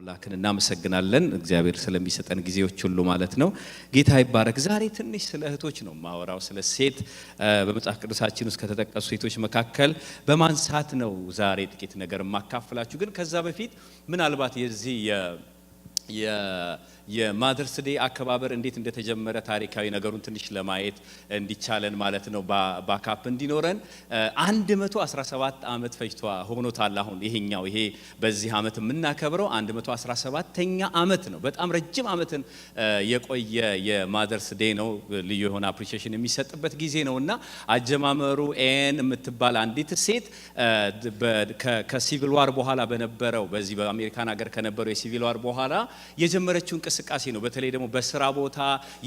አምላክን እናመሰግናለን እግዚአብሔር ስለሚሰጠን ጊዜዎች ሁሉ ማለት ነው። ጌታ ይባረክ። ዛሬ ትንሽ ስለ እህቶች ነው ማወራው። ስለ ሴት በመጽሐፍ ቅዱሳችን ውስጥ ከተጠቀሱ ሴቶች መካከል በማንሳት ነው ዛሬ ጥቂት ነገር ማካፈላችሁ። ግን ከዛ በፊት ምናልባት የዚህ የማደርስ ዴይ አከባበር እንዴት እንደተጀመረ ታሪካዊ ነገሩን ትንሽ ለማየት እንዲቻለን ማለት ነው ባካፕ እንዲኖረን 117 ዓመት ሆኖታል። አሁን ይሄ በዚህ ዓመት የምናከብረው 117ኛ ዓመት ነው። በጣም ረጅም ዓመትን የቆየ የማደርስ ዴይ ነው። ልዩ የሆነ አፕሪሺዬሽን የሚሰጥበት ጊዜ ነውና አጀማመሩ ኤን የምትባል አንዲት ሴት ከሲቪል ዋር በኋላ በነበረው በዚህ በአሜሪካን ሀገር ከነበረው የሲቪል ዋር በኋላ የጀመረችው እንቅስቃሴ ነው። በተለይ ደግሞ በስራ ቦታ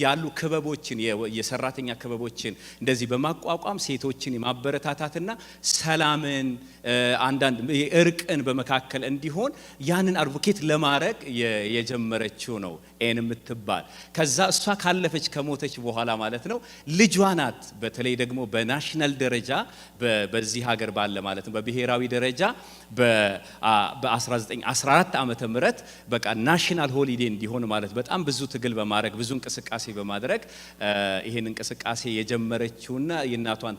ያሉ ክበቦችን የሰራተኛ ክበቦችን እንደዚህ በማቋቋም ሴቶችን የማበረታታትና ሰላምን አንዳንድ እርቅን በመካከል እንዲሆን ያንን አድቮኬት ለማድረግ የጀመረችው ነው ኤን የምትባል። ከዛ እሷ ካለፈች ከሞተች በኋላ ማለት ነው ልጇ ናት። በተለይ ደግሞ በናሽናል ደረጃ በዚህ ሀገር ባለ ማለት ነው በብሔራዊ ደረጃ በ1914 ዓመተ ምህረት በቃ ናሽናል ሆሊዴ እንዲሆን ማለት በጣም ብዙ ትግል በማድረግ ብዙ እንቅስቃሴ በማድረግ ይሄን እንቅስቃሴ የጀመረችውና የእናቷን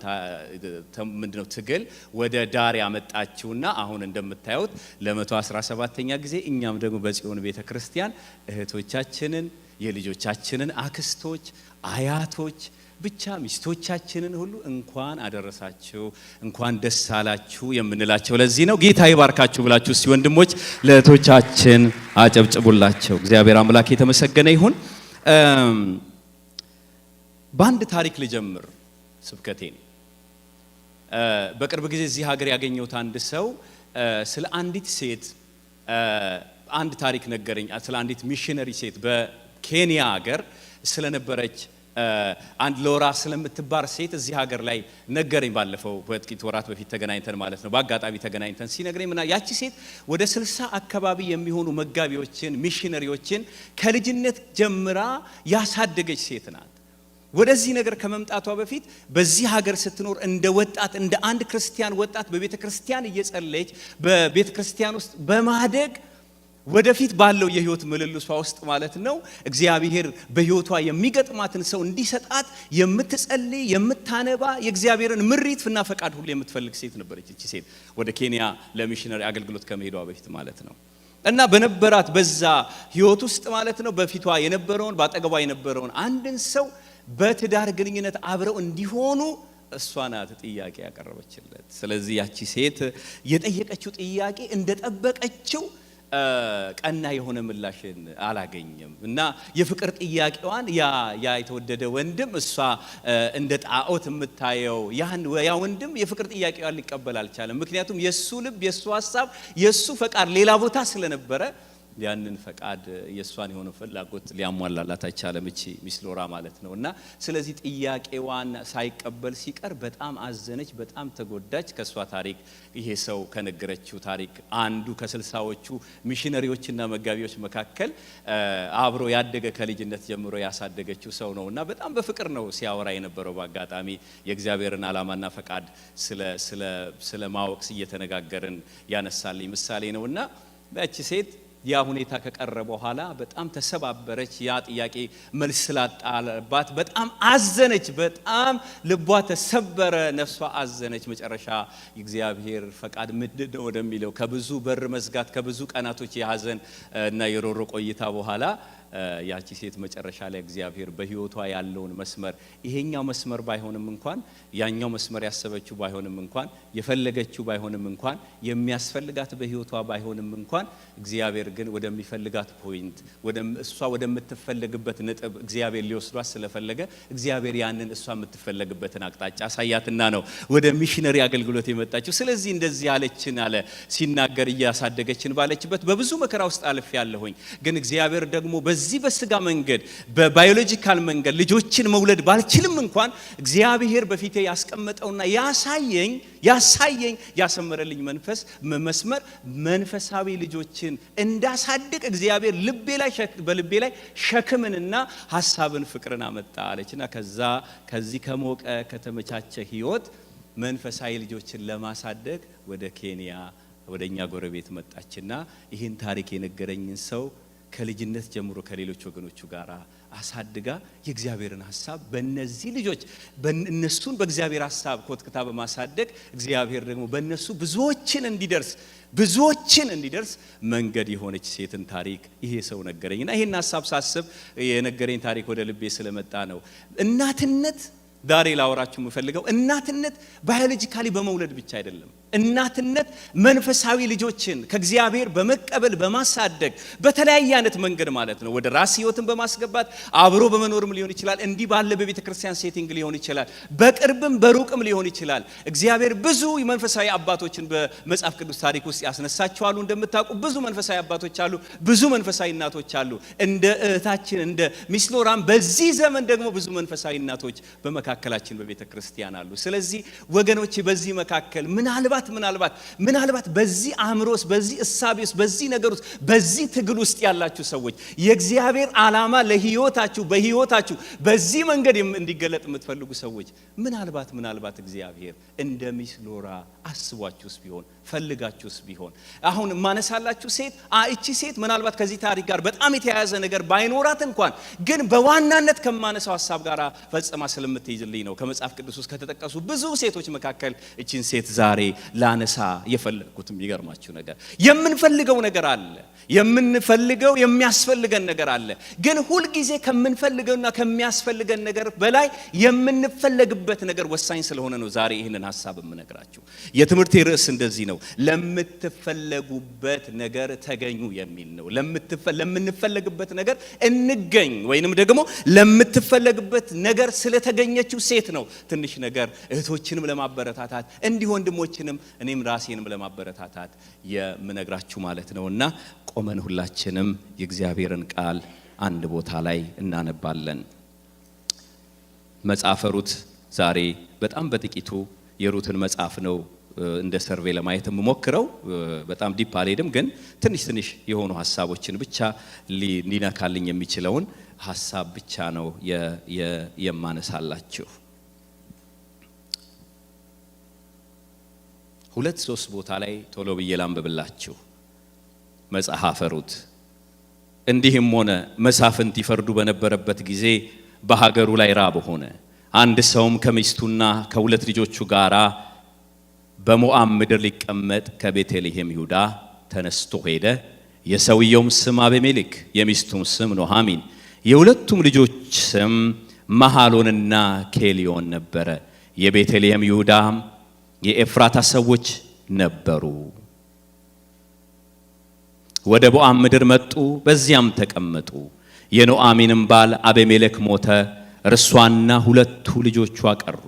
ምንድነው ትግል ወደ ዳር ያመጣችውና አሁን እንደምታዩት ለ117ኛ ጊዜ እኛም ደግሞ በጽዮን ቤተክርስቲያን እህቶቻችንን የልጆቻችንን አክስቶች አያቶች ብቻ ሚስቶቻችንን ሁሉ እንኳን አደረሳችሁ እንኳን ደስ አላችሁ የምንላቸው ለዚህ ነው። ጌታ ይባርካችሁ ብላችሁ እስቲ ወንድሞች ለእህቶቻችን አጨብጭቡላቸው። እግዚአብሔር አምላክ የተመሰገነ ይሁን። በአንድ ታሪክ ልጀምር ስብከቴን። በቅርብ ጊዜ እዚህ ሀገር ያገኘሁት አንድ ሰው ስለ አንዲት ሴት አንድ ታሪክ ነገረኝ። ስለ አንዲት ሚሽነሪ ሴት በኬንያ ሀገር ስለነበረች አንድ ሎራ ስለምትባል ሴት እዚህ ሀገር ላይ ነገረኝ። ባለፈው በጥቂት ወራት በፊት ተገናኝተን ማለት ነው በአጋጣሚ ተገናኝተን ሲነግረኝ ምና ያቺ ሴት ወደ 60 አካባቢ የሚሆኑ መጋቢዎችን ሚሽነሪዎችን ከልጅነት ጀምራ ያሳደገች ሴት ናት። ወደዚህ ነገር ከመምጣቷ በፊት በዚህ ሀገር ስትኖር እንደ ወጣት እንደ አንድ ክርስቲያን ወጣት በቤተ ክርስቲያን እየጸለየች በቤተ ክርስቲያን ውስጥ በማደግ ወደፊት ባለው የህይወት ምልልሷ ውስጥ ማለት ነው እግዚአብሔር በህይወቷ የሚገጥማትን ሰው እንዲሰጣት የምትጸልይ የምታነባ የእግዚአብሔርን ምሪትና ፈቃድ ሁሉ የምትፈልግ ሴት ነበረች። እቺ ሴት ወደ ኬንያ ለሚሽነሪ አገልግሎት ከመሄዷ በፊት ማለት ነው እና በነበራት በዛ ህይወት ውስጥ ማለት ነው በፊቷ የነበረውን ባጠገቧ የነበረውን አንድን ሰው በትዳር ግንኙነት አብረው እንዲሆኑ እሷ ናት ጥያቄ ያቀረበችለት። ስለዚህ ያቺ ሴት የጠየቀችው ጥያቄ እንደጠበቀችው ቀና የሆነ ምላሽን አላገኘም እና የፍቅር ጥያቄዋን ያ የተወደደ ወንድም እሷ እንደ ጣዖት የምታየው ያ ወንድም የፍቅር ጥያቄዋን ሊቀበል አልቻለም። ምክንያቱም የሱ ልብ የሱ ሐሳብ የሱ ፈቃድ ሌላ ቦታ ስለነበረ ያንን ፈቃድ የሷን የሆነ ፍላጎት ሊያሟላላት አይቻለም እቺ ሚስ ሎራ ማለት ነውና ስለዚህ ጥያቄዋን ሳይቀበል ሲቀር በጣም አዘነች፣ በጣም ተጎዳች። ከሷ ታሪክ ይሄ ሰው ከነገረችው ታሪክ አንዱ ከ60ዎቹ ሚሽነሪዎችና መጋቢዎች መካከል አብሮ ያደገ ከልጅነት ጀምሮ ያሳደገችው ሰው ነውና በጣም በፍቅር ነው ሲያወራ የነበረው። በአጋጣሚ የእግዚአብሔርን ዓላማና ፈቃድ ስለ ማወቅ እየተነጋገርን ያነሳልኝ ምሳሌ ነውና በእቺ ሴት ያ ሁኔታ ከቀረ በኋላ በጣም ተሰባበረች። ያ ጥያቄ መልስ ስላጣባት በጣም አዘነች፣ በጣም ልቧ ተሰበረ፣ ነፍሷ አዘነች። መጨረሻ የእግዚአብሔር ፈቃድ ምንድነው ወደሚለው ከብዙ በር መዝጋት ከብዙ ቀናቶች የሐዘን እና የሮሮ ቆይታ በኋላ ያቺ ሴት መጨረሻ ላይ እግዚአብሔር በህይወቷ ያለውን መስመር ይሄኛው መስመር ባይሆንም እንኳን ያኛው መስመር ያሰበችው ባይሆንም እንኳን የፈለገችው ባይሆንም እንኳን የሚያስፈልጋት በህይወቷ ባይሆንም እንኳን እግዚአብሔር ግን ወደሚፈልጋት ፖይንት እሷ ወደምትፈልግበት ነጥብ እግዚአብሔር ሊወስዷት ስለፈለገ እግዚአብሔር ያንን እሷ የምትፈልግበትን አቅጣጫ አሳያትና ነው ወደ ሚሽነሪ አገልግሎት የመጣችው። ስለዚህ እንደዚህ ያለችን አለ ሲናገር እያሳደገችን ባለችበት በብዙ መከራ ውስጥ አልፍ ያለሁኝ ግን እግዚአብሔር ደግሞ በዚህ በስጋ መንገድ በባዮሎጂካል መንገድ ልጆችን መውለድ ባልችልም እንኳን እግዚአብሔር በፊቴ ያስቀመጠውና ያሳየኝ ያሰመረልኝ መስመር መንፈሳዊ ልጆችን እንዳሳድግ እግዚአብሔር በልቤ ላይ ሸክምንና ሐሳብን ፍቅርን አመጣ አለችና ከዚህ ከሞቀ ከተመቻቸ ህይወት መንፈሳዊ ልጆችን ለማሳደግ ወደ ኬንያ ወደኛ ጎረቤት መጣችና ይሄን ታሪክ የነገረኝን ሰው ከልጅነት ጀምሮ ከሌሎች ወገኖቹ ጋር አሳድጋ የእግዚአብሔርን ሐሳብ በእነዚህ ልጆች በእነሱን በእግዚአብሔር ሐሳብ ኮትክታ በማሳደግ እግዚአብሔር ደግሞ በእነሱ ብዙዎችን እንዲደርስ መንገድ የሆነች ሴትን ታሪክ ይሄ ሰው ነገረኝና ይሄን ሐሳብ ሳስብ የነገረኝ ታሪክ ወደ ልቤ ስለመጣ ነው። እናትነት ዛሬ ላወራችሁ የምፈልገው እናትነት ባዮሎጂካሊ በመውለድ ብቻ አይደለም። እናትነት መንፈሳዊ ልጆችን ከእግዚአብሔር በመቀበል በማሳደግ በተለያየ አይነት መንገድ ማለት ነው። ወደ ራስ ህይወትን በማስገባት አብሮ በመኖርም ሊሆን ይችላል። እንዲህ ባለ በቤተ ክርስቲያን ሴቲንግ ሊሆን ይችላል። በቅርብም በሩቅም ሊሆን ይችላል። እግዚአብሔር ብዙ መንፈሳዊ አባቶችን በመጽሐፍ ቅዱስ ታሪክ ውስጥ ያስነሳቸዋል። እንደምታውቁ ብዙ መንፈሳዊ አባቶች አሉ፣ ብዙ መንፈሳዊ እናቶች አሉ። እንደ እህታችን እንደ ሚስ ሎራም በዚህ ዘመን ደግሞ ብዙ መንፈሳዊ እናቶች በመካከላችን በቤተ ክርስቲያን አሉ። ስለዚህ ወገኖቼ በዚህ መካከል ምናልባት በዚህ አእምሮስ በዚህ እሳቤስ በዚህ ነገርስ በዚህ ትግል ውስጥ ያላችሁ ሰዎች የእግዚአብሔር ዓላማ ለህይወታችሁ በህይወታችሁ በዚህ መንገድ እንዲገለጥ የምትፈልጉ ሰዎች ምናልባት እግዚአብሔር እንደ ሚስ ሎራ አስቧችሁስ ቢሆን ፈልጋችሁስ ቢሆን አሁን ማነሳላችሁ ሴት እቺ ሴት ምናልባት ከዚህ ታሪክ ጋር በጣም የተያያዘ ነገር ባይኖራት እንኳን ግን በዋናነት ከማነሳው ሐሳብ ጋር ፈጽማ ስለምትይዝልኝ ነው። ከመጽሐፍ ቅዱስ ውስጥ ከተጠቀሱ ብዙ ሴቶች መካከል እቺን ሴት ዛሬ ላነሳ የፈለኩት የሚገርማችሁ ነገር የምንፈልገው ነገር አለ። የምንፈልገው የሚያስፈልገን ነገር አለ። ግን ሁሉ ጊዜ ከምንፈልገውና ከሚያስፈልገን ነገር በላይ የምንፈልግበት ነገር ወሳኝ ስለሆነ ነው ዛሬ ይሄንን ሐሳብ የምነግራችሁ። የትምህርቴ ርዕስ እንደዚህ ነው፣ ለምትፈልጉበት ነገር ተገኙ የሚል ነው። ለምንፈልግበት ነገር እንገኝ ወይንም ደግሞ ለምትፈልግበት ነገር ስለተገኘችው ሴት ነው ትንሽ ነገር እህቶችንም ለማበረታታት እንዲህ ወንድሞችንም እኔም ራሴንም ለማበረታታት የምነግራችሁ ማለት ነውና ቆመን ሁላችንም የእግዚአብሔርን ቃል አንድ ቦታ ላይ እናነባለን። መጽሐፈ ሩት ዛሬ በጣም በጥቂቱ የሩትን መጽሐፍ ነው እንደ ሰርቬይ ለማየት የምሞክረው። በጣም ዲፕ አልሄድም፣ ግን ትንሽ የሆኑ ሐሳቦችን ብቻ ሊነካልኝ የሚችለውን ሐሳብ ብቻ ነው የማነሳላችሁ። 2-3 ቦታ ላይ ቶሎ ብዬ ላንብብላችሁ። መጽሐፈ ሩት እንዲህም ሆነ መሳፍንት ይፈርዱ በነበረበት ጊዜ በሀገሩ ላይ ራብ ሆነ። አንድ ሰውም ከሚስቱና ከሁለት ልጆቹ ጋራ በሞዓብ ምድር ሊቀመጥ ከቤተልሔም ይሁዳ ተነስቶ ሄደ። የሰውየውም ስም አቤሜሌክ፣ የሚስቱም ስም ኖሃሚን፣ የሁለቱም ልጆች ስም መሐሎንና ኬሊዮን ነበረ። የቤተልሔም ይሁዳም የኤፍራታ ሰዎች ነበሩ። ወደ ሞዓብ ምድር መጡ፣ በዚያም ተቀመጡ። የኖአሚንም ባል አቤሜሌክ ሞተ፣ እርሷና ሁለቱ ልጆቿ ቀሩ።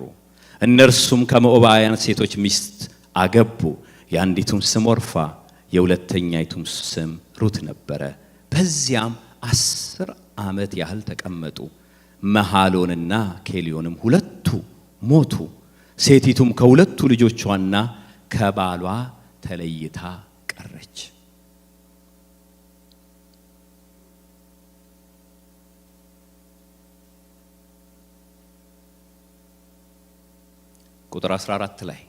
እነርሱም ከሞዓባውያን ሴቶች ሚስት አገቡ። የአንዲቱም ስም ኦርፋ፣ የሁለተኛይቱም ስም ሩት ነበረ። በዚያም 10 ዓመት ያህል ተቀመጡ። መሐሎንና ኬሊዮንም ሁለቱ ሞቱ። ሴቲቱም ከሁለቱ ልጆቿና ከባሏ ተለይታ ቀረች። ቁጥር 14 ላይ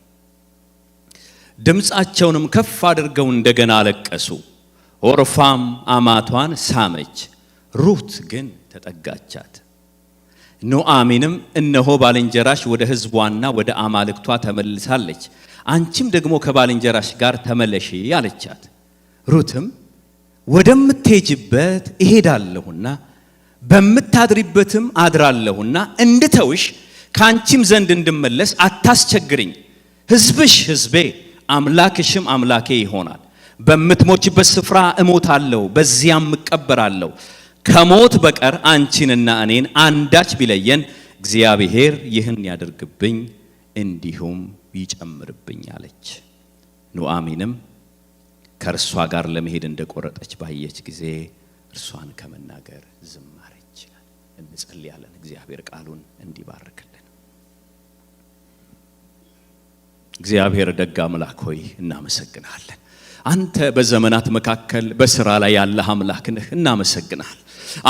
ድምፃቸውንም ከፍ አድርገው እንደገና አለቀሱ። ኦርፋም አማቷን ሳመች፣ ሩት ግን ተጠጋቻት። ኖአሚንም እነሆ ባልንጀራሽ ወደ ሕዝቧና ወደ አማልክቷ ተመልሳለች፣ አንቺም ደግሞ ከባልንጀራሽ ጋር ተመለሺ አለቻት። ሩትም ወደምትሄጂበት እሄዳለሁና በምታድሪበትም አድራለሁና እንድተውሽ ካንቺም ዘንድ እንድመለስ አታስቸግሪኝ። ሕዝብሽ ሕዝቤ አምላክሽም አምላኬ ይሆናል። በምትሞችበት ስፍራ እሞታለሁ፣ በዚያም እቀበራለሁ። ከሞት በቀር አንቺንና እኔን አንዳች ቢለየን እግዚአብሔር ይህን ያደርግብኝ እንዲሁም ይጨምርብኝ አለች። ኑአሚንም ከእርሷ ጋር ለመሄድ እንደቆረጠች ባየች ጊዜ እርሷን ከመናገር ዝም አለች። እንጸልያለን። እግዚአብሔር ቃሉን እንዲባርክልን። እግዚአብሔር ደግ አምላክ ሆይ እናመሰግናለን። አንተ በዘመናት መካከል በስራ ላይ ያለህ አምላክ ነህ። እናመሰግናለን።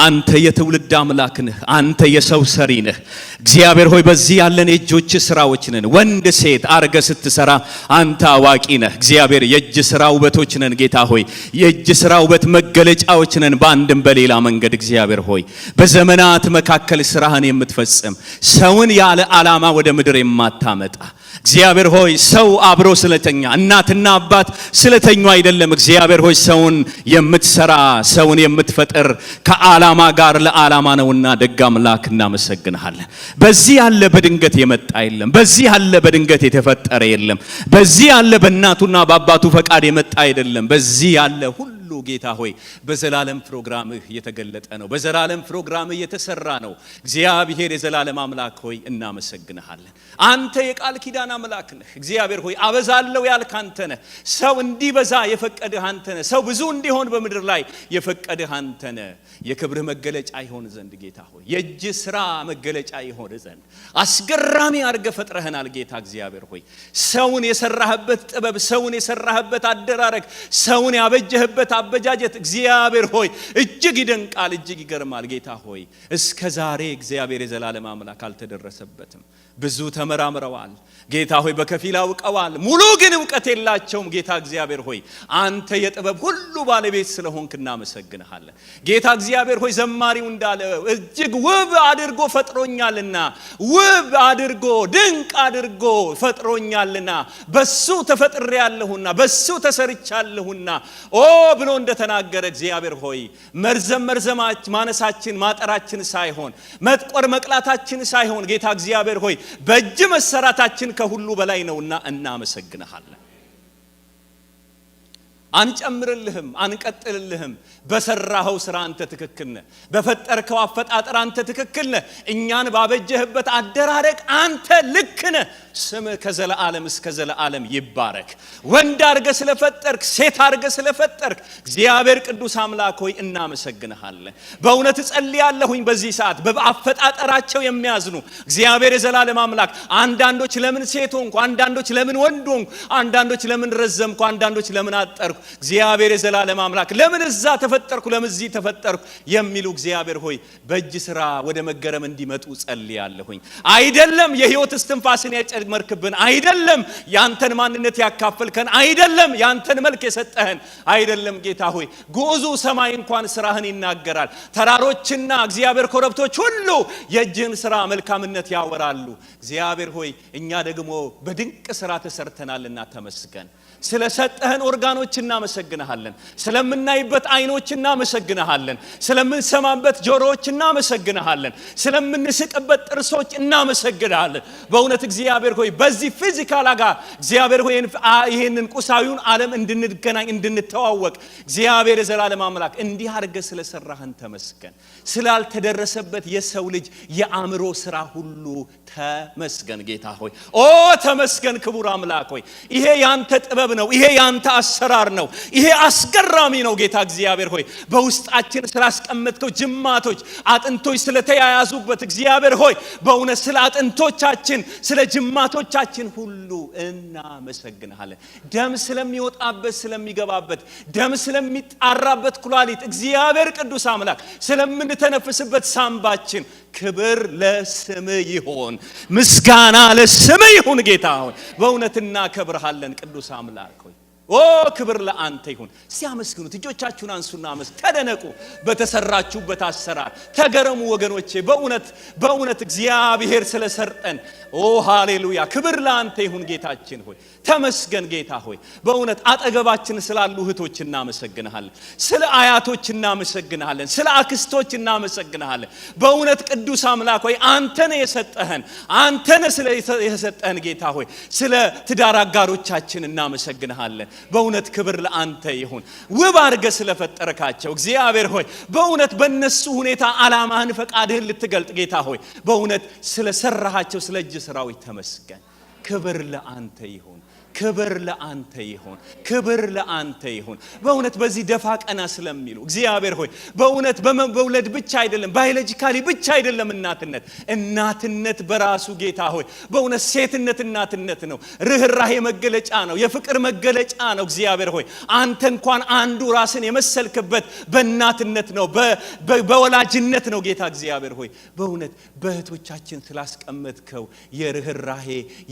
አንተ የትውልድ አምላክ ነህ። አንተ የሰው ሰሪ ነህ። እግዚአብሔር ሆይ በዚህ ያለን የእጆች ስራዎች ነን። ወንድ ሴት አርገ ስትሰራ አንተ አዋቂ ነህ። እግዚአብሔር የእጅ ስራ ውበቶች ነን። ጌታ ሆይ የእጅ ስራ ውበት መገለጫዎች ነን። በአንድም በሌላ መንገድ እግዚአብሔር ሆይ በዘመናት መካከል ስራህን የምትፈጽም ሰውን ያለ ዓላማ ወደ ምድር የማታመጣ እግዚአብሔር ሆይ ሰው አብሮ ስለተኛ እናትና አባት ስለተኙ አይደለም። እግዚአብሔር ሆይ ሰውን የምትሰራ ሰውን የምትፈጥር ከዓላማ ጋር ለዓላማ ነውና ደግ አምላክ እናመሰግንሃለን። በዚህ ያለ በድንገት የመጣ የለም። በዚህ ያለ በድንገት የተፈጠረ የለም። በዚህ ያለ በእናቱና በአባቱ ፈቃድ የመጣ አይደለም። በዚህ ያለ ሁሉ ጌታ ሆይ በዘላለም ፕሮግራምህ የተገለጠ ነው። በዘላለም ፕሮግራምህ የተሰራ ነው። እግዚአብሔር የዘላለም አምላክ ሆይ እናመሰግንሃለን። አንተ የቃል ኪዳን አምላክ ነህ። እግዚአብሔር ሆይ አበዛለው ያልክ አንተ ነህ። ሰው እንዲበዛ የፈቀድህ አንተ ነህ። ሰው ብዙ እንዲሆን በምድር ላይ የፈቀድህ አንተ ነህ። የክብርህ መገለጫ ይሆን ዘንድ ጌታ ሆይ የእጅ ስራ መገለጫ ይሆን ዘንድ አስገራሚ አድርገህ ፈጥረህናል። ጌታ እግዚአብሔር ሆይ ሰውን የሰራህበት ጥበብ፣ ሰውን የሰራህበት አደራረግ፣ ሰውን ያበጀህበት አበጃጀት እግዚአብሔር ሆይ እጅግ ይደንቃል፣ እጅግ ይገርማል። ጌታ ሆይ እስከ ዛሬ እግዚአብሔር የዘላለም አምላክ አልተደረሰበትም። ብዙ ተመራምረዋል ጌታ ሆይ በከፊል አውቀዋል፣ ሙሉ ግን እውቀት የላቸውም። ጌታ እግዚአብሔር ሆይ አንተ የጥበብ ሁሉ ባለቤት ስለሆንክ እናመሰግንሃለን። ጌታ እግዚአብሔር ሆይ ዘማሪው እንዳለ እጅግ ውብ አድርጎ ፈጥሮኛልና፣ ውብ አድርጎ ድንቅ አድርጎ ፈጥሮኛልና፣ በሱ ተፈጥሬያለሁና፣ በሱ ተሰርቻለሁና ኦ ብሎ እንደተናገረ እግዚአብሔር ሆይ መርዘማች ማነሳችን ማጠራችን ሳይሆን መጥቆር መቅላታችን ሳይሆን ጌታ እግዚአብሔር ሆይ በእጅ መሰራታችን ከሁሉ በላይ ነውና እናመሰግንሃለን። አንጨምርልህም፣ አንቀጥልልህም። በሰራኸው ስራ አንተ ትክክል ነህ። በፈጠርከው አፈጣጠር አንተ ትክክል ነህ። እኛን ባበጀህበት አደራረቅ አንተ ልክ ነህ። ስምህ ከዘላለም እስከ ዘላለም ይባረክ። ወንድ አድርገህ ስለፈጠርክ፣ ሴት አድርገህ ስለፈጠርክ እግዚአብሔር ቅዱስ አምላክ ሆይ እናመሰግንሃለን። በእውነት እጸልያለሁኝ በዚህ ሰዓት በአፈጣጠራቸው የሚያዝኑ እግዚአብሔር የዘላለም አምላክ አንዳንዶች ለምን ሴት ሆንኩ፣ አንዳንዶች ለምን ወንድ ሆንኩ፣ አንዳንዶች ለምን ረዘምኩ፣ አንዳንዶች ለምን አጠርኩ፣ እግዚአብሔር የዘላለም አምላክ ለምን እዛ ተፈጠርኩ፣ ለምን እዚህ ተፈጠርኩ የሚሉ እግዚአብሔር ሆይ በእጅ ስራ ወደ መገረም እንዲመጡ ጸልያለሁኝ። አይደለም የህይወት እስትንፋስን ያጨመርክብን፣ አይደለም ያንተን ማንነት ያካፈልከን፣ አይደለም ያንተን መልክ የሰጠህን፣ አይደለም ጌታ ሆይ ጉዙ ሰማይ እንኳን ስራህን ይናገራል። ተራሮችና እግዚአብሔር ኮረብቶች ሁሉ የእጅህን ስራ መልካምነት ያወራሉ። እግዚአብሔር ሆይ እኛ ደግሞ በድንቅ ስራ ተሰርተናልና ተመስገን። ስለሰጠህን ኦርጋኖች እናመሰግንሃለን። ስለምናይበት አይኖች እናመሰግንሃለን። ስለምንሰማበት ጆሮዎች እናመሰግንሃለን። ስለምንስቅበት ጥርሶች እናመሰግንሃለን። በእውነት እግዚአብሔር ሆይ በዚህ ፊዚካል ጋር እግዚአብሔር ሆይ ይሄንን ቁሳዊውን ዓለም እንድንገናኝ እንድንተዋወቅ እግዚአብሔር የዘላለም አምላክ እንዲህ አድርገህ ስለሰራህን ተመስገን። ስላልተደረሰበት የሰው ልጅ የአእምሮ ስራ ሁሉ ተመስገን ጌታ ሆይ ኦ ተመስገን ክቡር አምላክ ሆይ ይሄ ያንተ ጥበብ ነው። ይሄ ያንተ አሰራር ነው። ይሄ አስገራሚ ነው ጌታ እግዚአብሔር ሆይ በውስጣችን ስላስቀመጥከው ጅማቶች አጥንቶች ስለተያያዙበት እግዚአብሔር ሆይ በእውነት ስለ አጥንቶቻችን ስለ ጅማቶቻችን ሁሉ እናመሰግንሃለን። ደም ስለሚወጣበት ስለሚገባበት ደም ስለሚጣራበት ኩላሊት እግዚአብሔር ቅዱስ አምላክ ስለምንተነፍስበት ሳምባችን ክብር ለስም ይሁን፣ ምስጋና ለስም ይሁን ጌታ ሆይ በእውነት እናከብርሃለን ቅዱስ አምላክ ሆይ ኦ ክብር ለአንተ ይሁን። ሲያመስግኑት እጆቻችሁን አንሱና አመስግኑ። ተደነቁ በተሰራችሁበት አሰራር ተገረሙ ወገኖቼ። በእውነት እግዚአብሔር ስለሰጠን ኦ ሃሌሉያ ክብር ለአንተ ይሁን ጌታችን ሆይ ተመስገን ጌታ ሆይ በእውነት አጠገባችን ስላሉ እህቶች እናመሰግንሃለን። ስለ አያቶች እናመሰግንሃለን። ስለ አክስቶች እናመሰግንሃለን። በእውነት ቅዱስ አምላክ ሆይ አንተነ የሰጠህን ጌታ ሆይ ስለ ትዳር አጋሮቻችን እናመሰግንሃለን። በእውነት ክብር ለአንተ ይሁን። ውብ አድርገህ ስለፈጠርካቸው እግዚአብሔር ሆይ በእውነት በእነሱ ሁኔታ ዓላማህን ፈቃድህን ልትገልጥ ጌታ ሆይ በእውነት ስለሰራሃቸው ስለ እጅ ስራዎች ተመስገን። ክብር ለአንተ ይሁን። ክብር ለአንተ ይሁን፣ ክብር ለአንተ ይሁን። በእውነት በዚህ ደፋ ቀና ስለሚሉ እግዚአብሔር ሆይ በእውነት በመውለድ ብቻ አይደለም፣ ባዮሎጂካሊ ብቻ አይደለም እናትነት በራሱ ጌታ ሆይ በእውነት ሴትነት እናትነት ነው። ርህራሄ መገለጫ ነው፣ የፍቅር መገለጫ ነው። እግዚአብሔር ሆይ አንተ እንኳን አንዱ ራስን የመሰልክበት በእናትነት ነው፣ በወላጅነት ነው። ጌታ እግዚአብሔር ሆይ በእውነት በእህቶቻችን ስላስቀመጥከው የርህራሄ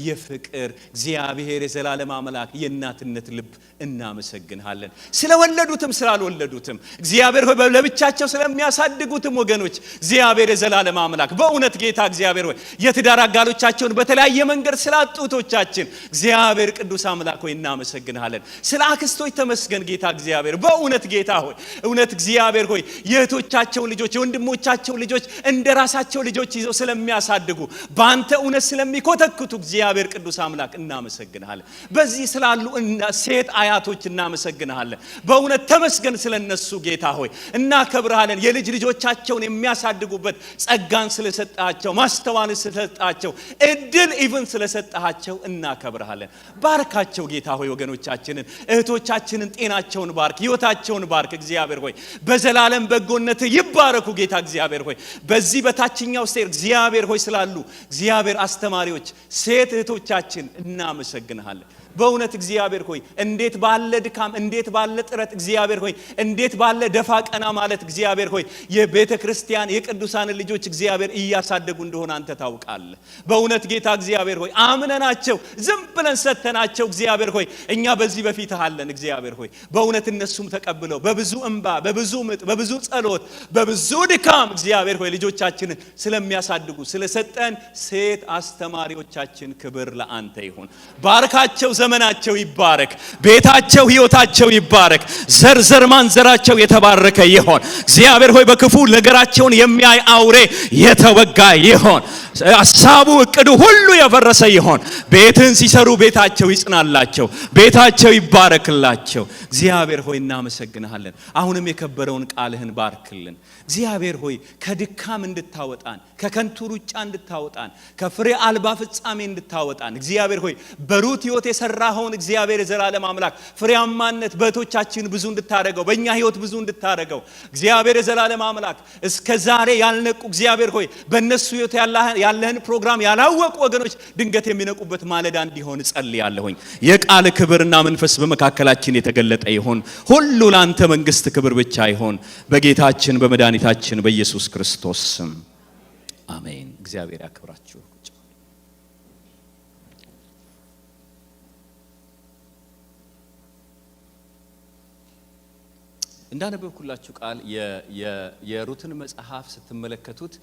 የፍቅር እግዚአብሔር የዘላለም አምላክ የእናትነት ልብ እናመሰግንሃለን። ስለወለዱትም ስላልወለዱትም እግዚአብሔር ሆይ ለብቻቸው ስለሚያሳድጉትም ወገኖች እግዚአብሔር የዘላለም አምላክ በእውነት ጌታ እግዚአብሔር ሆይ የትዳር አጋሎቻቸውን በተለያየ መንገድ ስላጡቶቻችን እግዚአብሔር ቅዱስ አምላክ ሆይ እናመሰግንሃለን። ስለ አክስቶች ተመስገን ጌታ እግዚአብሔር በእውነት ጌታ ሆይ እውነት እግዚአብሔር ሆይ የእህቶቻቸው ልጆች የወንድሞቻቸው ልጆች እንደራሳቸው ልጆች ይዘው ስለሚያሳድጉ በአንተ እውነት ስለሚኮተኩቱ እግዚአብሔር ቅዱስ አምላክ እናመሰግንሃለን። በዚህ ስላሉ ሴት አያቶች እናመሰግንሃለን። በእውነት ተመስገን ስለነሱ ጌታ ሆይ እናከብርሃለን። የልጅ ልጆቻቸውን የሚያሳድጉበት ጸጋን ስለሰጣቸው ማስተዋልን ስለሰጣቸው እድል ኢቭን ስለሰጣቸው እናከብርሃለን። ባርካቸው ጌታ ሆይ ወገኖቻችንን እህቶቻችንን ጤናቸውን ባርክ፣ ህይወታቸውን ባርክ። እግዚአብሔር ሆይ በዘላለም በጎነት ይባረኩ ጌታ እግዚአብሔር ሆይ በዚህ በታችኛው ስቴር እግዚአብሔር ሆይ ስላሉ እግዚአብሔር አስተማሪዎች ሴት እህቶቻችን እናመሰግንሃለን። በእውነት እግዚአብሔር ሆይ እንዴት ባለ ድካም እንዴት ባለ ጥረት እግዚአብሔር ሆይ እንዴት ባለ ደፋ ቀና ማለት እግዚአብሔር ሆይ የቤተ ክርስቲያን የቅዱሳን ልጆች እግዚአብሔር እያሳደጉ እንደሆነ አንተ ታውቃለህ። በእውነት ጌታ እግዚአብሔር ሆይ አምነናቸው ዝም ብለን ሰተናቸው እግዚአብሔር ሆይ እኛ በዚህ በፊት አለን እግዚአብሔር ሆይ በእውነት እነሱም ተቀብለው በብዙ እንባ በብዙ ምጥ በብዙ ጸሎት በብዙ ድካም እግዚአብሔር ሆይ ልጆቻችንን ስለሚያሳድጉ ስለሰጠን ሴት አስተማሪዎቻችን ክብር ለአንተ ይሁን። ባርካቸው፣ ዘመናቸው ይባረክ፣ ቤታቸው ህይወታቸው ይባረክ፣ ዘርዘር ማንዘራቸው የተባረከ ይሆን። እግዚአብሔር ሆይ በክፉ ነገራቸውን የሚያይ አውሬ የተወጋ ይሆን። ሐሳቡ እቅዱ ሁሉ የፈረሰ ይሆን። ቤትን ሲሰሩ ቤታቸው ይጽናላቸው፣ ቤታቸው ይባረክላቸው። እግዚአብሔር ሆይ እናመሰግንሃለን። አሁንም የከበረውን ቃልህን ባርክልን እግዚአብሔር ሆይ ከድካም እንድታወጣን፣ ከከንቱ ሩጫ እንድታወጣን፣ ከፍሬ አልባ ፍጻሜ እንድታወጣን እግዚአብሔር ሆይ በሩት ህይወት የሰራኸውን እግዚአብሔር የዘላለም አምላክ ፍሬያማነት በእህቶቻችን ብዙ እንድታረገው በእኛ ህይወት ብዙ እንድታረገው እግዚአብሔር የዘላለም አምላክ እስከ ዛሬ ያልነቁ እግዚአብሔር ሆይ በእነሱ ህይወት ያለህን ፕሮግራም ያላወቁ ወገኖች ድንገት የሚነቁበት ማለዳ እንዲሆን ጸልያለሁኝ። የቃል ክብርና መንፈስ በመካከላችን የተገለጠ ይሁን። ሁሉ ለአንተ መንግስት ክብር ብቻ ይሁን በጌታችን በመድኃኒታችን በኢየሱስ ክርስቶስ ስም አሜን። እግዚአብሔር ያክብራችሁ። እንዳነበብኩላችሁ ቃል የሩትን መጽሐፍ ስትመለከቱት